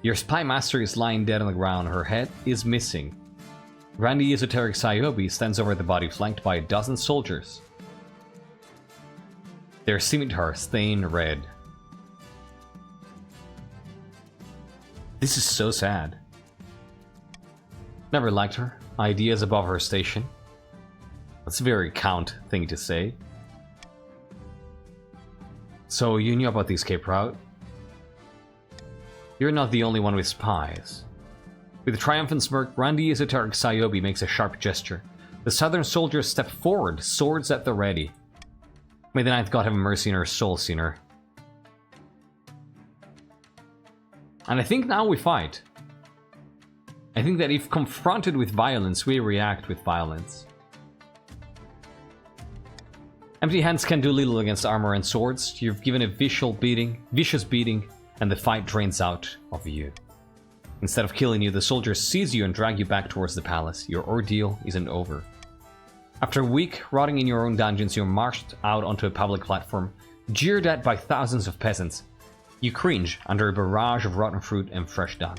Your Spy Master is lying dead on the ground, her head is missing. Randy Esoteric Sayobi stands over the body, flanked by a dozen soldiers. Their scimitars stained red. This is so sad. Never liked her. Ideas above her station. That's a very Count thing to say. So you knew about the escape route? You're not the only one with spies. With a triumphant smirk, Randy Esoteric Sayobi makes a sharp gesture. The southern soldiers step forward, swords at the ready. May the Ninth God have mercy on her soul, Sinner. And I think now we fight. I think that if confronted with violence, we react with violence. Empty hands can do little against armor and swords. You've given a vicious beating, and the fight drains out of you. Instead of killing you, the soldiers seize you and drag you back towards the palace. Your ordeal isn't over. After a week rotting in your own dungeons, you're marched out onto a public platform, jeered at by thousands of peasants. You cringe under a barrage of rotten fruit and fresh dung.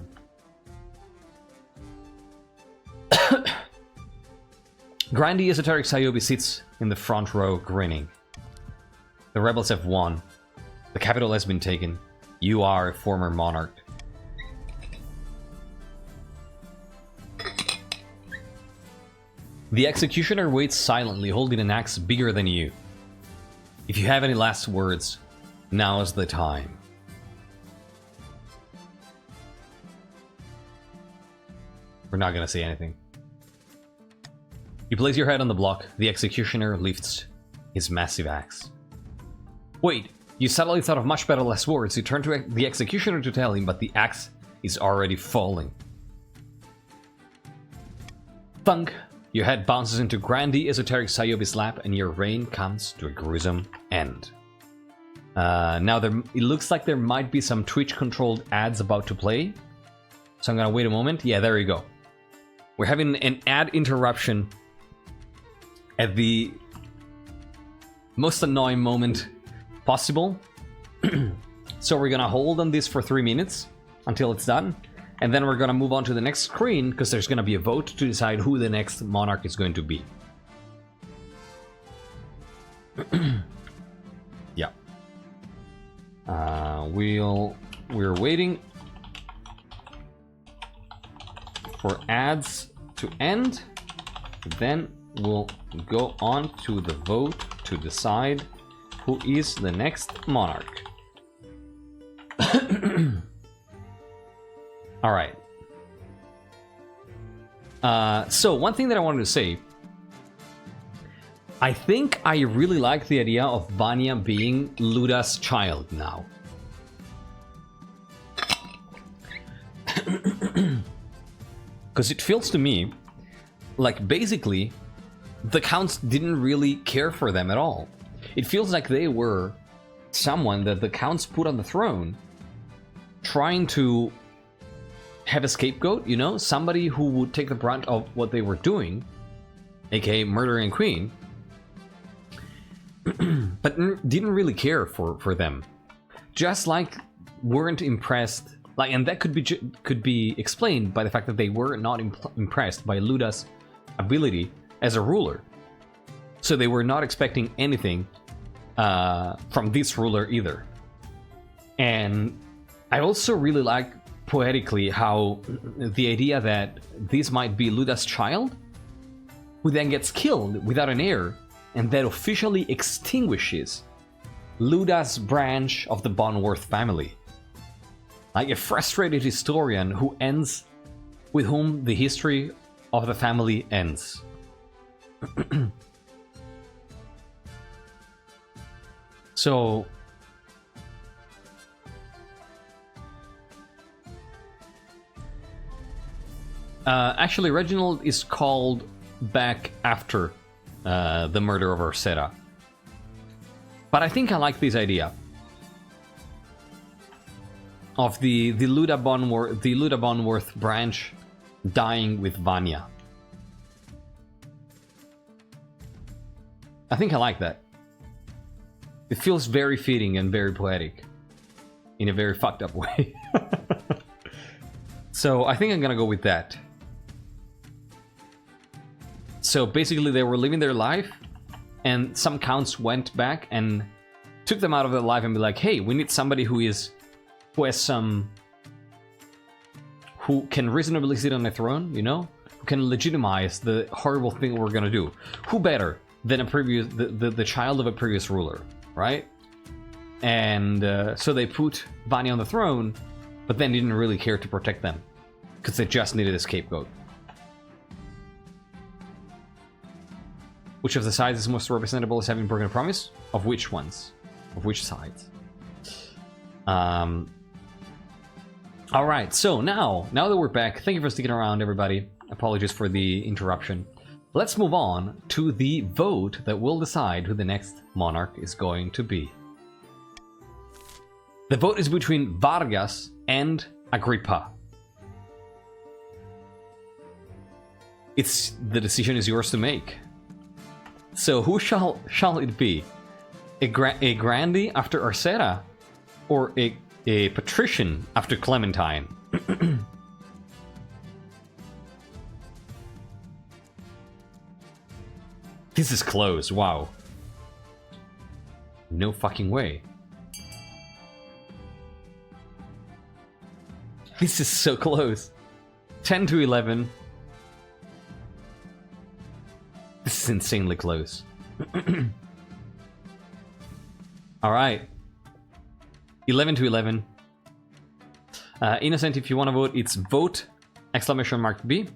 Grandy Esoteric Sayobi sits in the front row, grinning. The rebels have won. The capital has been taken. You are a former monarch. The executioner waits silently, holding an axe bigger than you. If you have any last words, now is the time. We're not gonna say anything. You place your head on the block. The executioner lifts his massive axe. Wait, you suddenly thought of much better last words. You turn to the executioner to tell him, but the axe is already falling. Thunk! Your head bounces into Grandy Esoteric Sayobi's lap, and your reign comes to a gruesome end. Now it looks like there might be some Twitch-controlled ads about to play. So I'm gonna wait a moment. Yeah, there you go. We're having an ad interruption at the most annoying moment possible. So we're gonna hold on this for 3 minutes until it's done, and then we're gonna move on to the next screen, because there's gonna be a vote to decide who the next monarch is going to be. Yeah. We're waiting. for ads to end. Then we'll go on to the vote to decide who is the next monarch. All right. So one thing that I wanted to say, I think I really like the idea of Vanja being Luda's child now. Because it feels to me like basically the counts didn't really care for them at all. It feels like they were someone that the counts put on the throne trying to have a scapegoat, you know, somebody who would take the brunt of what they were doing, aka murdering Queen, but didn't really care for them. Just like weren't impressed, like, and that could be explained by the fact that they were not impressed by Luda's ability as a ruler. So they were not expecting anything from this ruler either. And I also really like poetically how the idea that this might be Luda's child, who then gets killed without an heir, and that officially extinguishes Luda's branch of the Bonworth family. Like a frustrated historian who ends with whom the history of the family ends. So actually Reginald is called back after the murder of Ursera. But I think I like this idea of the Luda Bonworth branch dying with Vanja. I think I like that. It feels very fitting and very poetic in a very fucked up way. So I think I'm gonna go with that. So basically they were living their life and some counts went back and took them out of their life and be like, hey, we need somebody who can reasonably sit on a throne, you know, who can legitimize the horrible thing we're gonna do. Who better than the child of a previous ruler, right? And so they put Vanja on the throne, but then didn't really care to protect them because they just needed a scapegoat. Which of the sides is most representable as having broken a promise? Of which ones? Of which sides? Alright, so now that we're back, thank you for sticking around, everybody. Apologies for the interruption. Let's move on to the vote that will decide who the next monarch is going to be. The vote is between Vargas and Agrippa. The decision is yours to make. So who shall it be? A Grandi after Ursera, or a patrician after Clementine? This is close, wow. No fucking way. This is so close. 10 to 11. This is insanely close. Alright. 11 to 11. Innocent, if you want to vote, it's vote !B.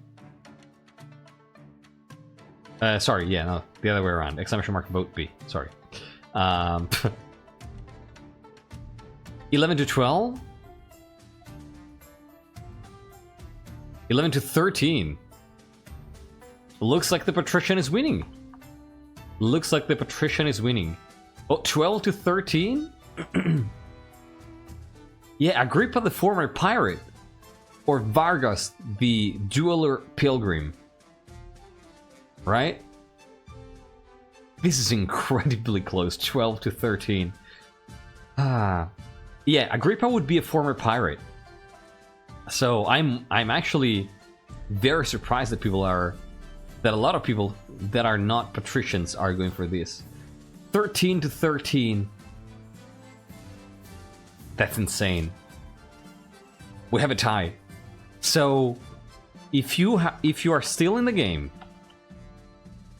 Sorry, yeah, no, the other way around. !vote B. Sorry. 11 to 12. 11 to 13. Looks like the patrician is winning. Looks like the patrician is winning. Oh, 12 to 13? Yeah, Agrippa the former pirate. Or Vargas the jeweler pilgrim. Right? This is incredibly close. 12 to 13. Yeah, Agrippa would be a former pirate. So I'm actually very surprised that a lot of people that are not patricians are going for this. 13 to 13. That's insane. We have a tie. So if you are still in the game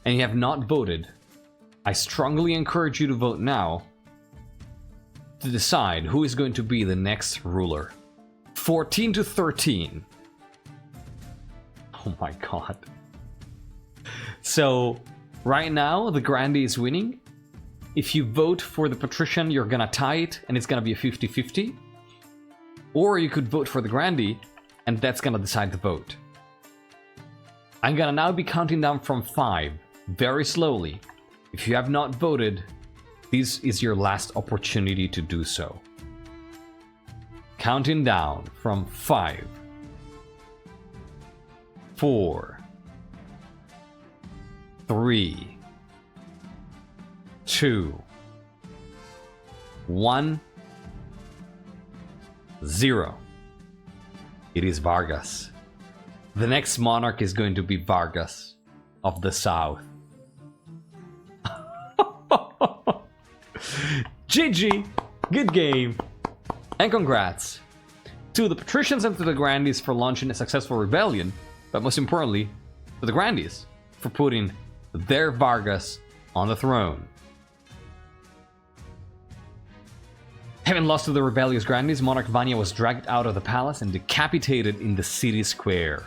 and you have not voted, I strongly encourage you to vote now to decide who is going to be the next ruler. 14 to 13. Oh my god. So, right now, the Grandee is winning. If you vote for the Patrician, you're gonna tie it, and it's gonna be a 50-50. Or you could vote for the Grandee, and that's gonna decide the vote. I'm gonna now be counting down from 5, very slowly. If you have not voted, this is your last opportunity to do so. Counting down from 5, 4, 3, 2, 1, 0. It is Vargas. The next monarch is going to be Vargas of the South. GG! Good game! And congrats to the Patricians and to the Grandees for launching a successful rebellion, but most importantly, to the Grandees for putting their Vargas on the throne. Having lost to the rebellious Grandees, Monarch Vanja was dragged out of the palace and decapitated in the city square.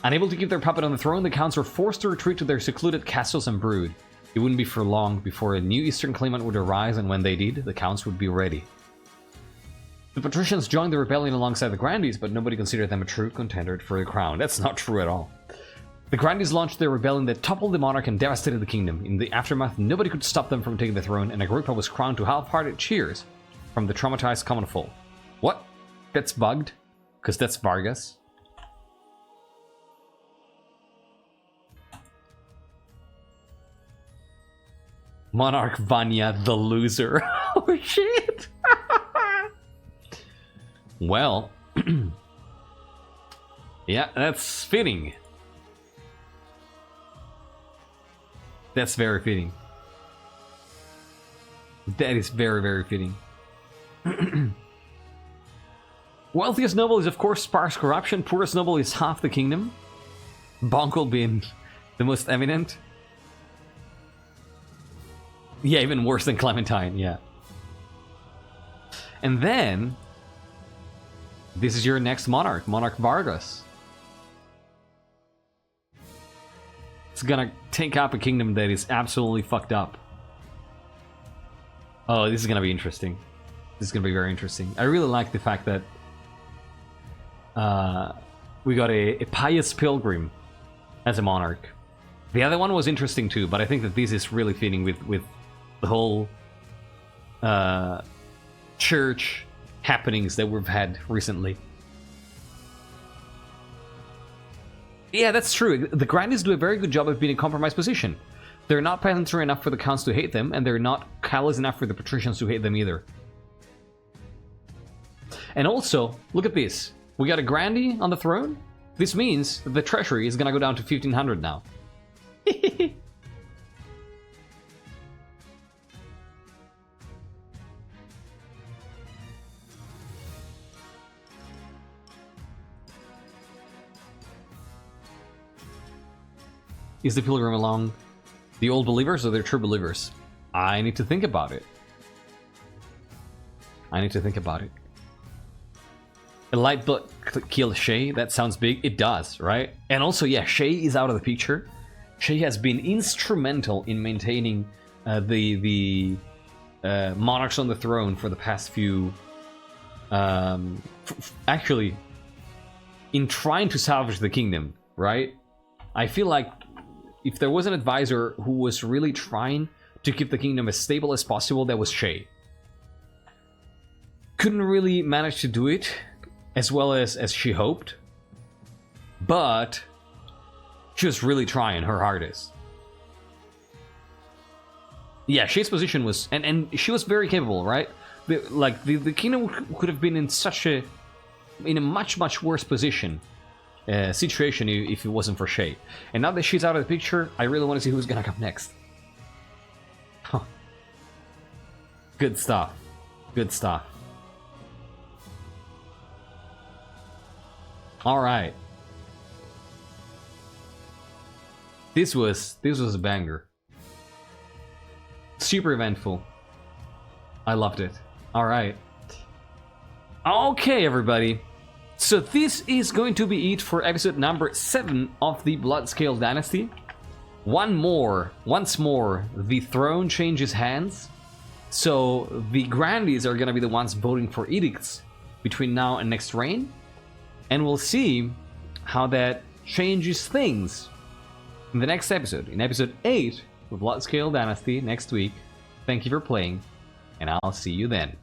Unable to keep their puppet on the throne, the counts were forced to retreat to their secluded castles and brood. It wouldn't be for long before a new eastern claimant would arise, and when they did, the counts would be ready. The Patricians joined the rebellion alongside the Grandees, but nobody considered them a true contender for the crown. That's not true at all. The Grandees launched their rebellion that toppled the monarch and devastated the kingdom. In the aftermath, nobody could stop them from taking the throne, and Agrippa was crowned to half-hearted cheers from the traumatized common folk. What? That's bugged? Because that's Vargas? Monarch Vanja, the loser. Oh shit! Well, yeah, that's fitting. That's very fitting. That is very, very fitting. Wealthiest noble is, of course, sparse corruption. Poorest noble is half the kingdom. Bonkel being the most eminent. Yeah, even worse than Clementine, yeah. And then, this is your next monarch, Monarch Vargas. It's gonna take up a kingdom that is absolutely fucked up. Oh, this is gonna be interesting. This is gonna be very interesting. I really like the fact that we got a pious pilgrim as a monarch. The other one was interesting too, but I think that this is really fitting with the whole church happenings that we've had recently. Yeah, that's true. The Grandees do a very good job of being in a compromised position. They're not peasantry enough for the counts to hate them, and they're not callous enough for the patricians to hate them either. And also, look at this. We got a Grandee on the throne. This means that the treasury is gonna go down to 1,500 now. Is the pilgrim along the old believers or the true believers? I need to think about it. I need to think about it. A light blood kill Shay, that sounds big. It does, right? And also, yeah, Shay is out of the picture. Shay has been instrumental in maintaining the monarchs on the throne for the past few... actually, in trying to salvage the kingdom, right? I feel like if there was an advisor who was really trying to keep the kingdom as stable as possible, that was Shay. Couldn't really manage to do it as well as she hoped, but she was really trying her hardest. Yeah, Shay's position was, and she was very capable, right? The kingdom could have been in a much worse position. Situation if it wasn't for Shay. And now that she's out of the picture, I really want to see who's gonna come next. Huh. Good stuff. Good stuff. Alright. This was a banger. Super eventful. I loved it. Alright. Okay, everybody. So this is going to be it for episode number 7 of the Bloodscale Dynasty. Once more, the throne changes hands. So the Grandees are gonna be the ones voting for edicts between now and next reign. And we'll see how that changes things in the next episode. In episode 8 of Bloodscale Dynasty next week. Thank you for playing, and I'll see you then.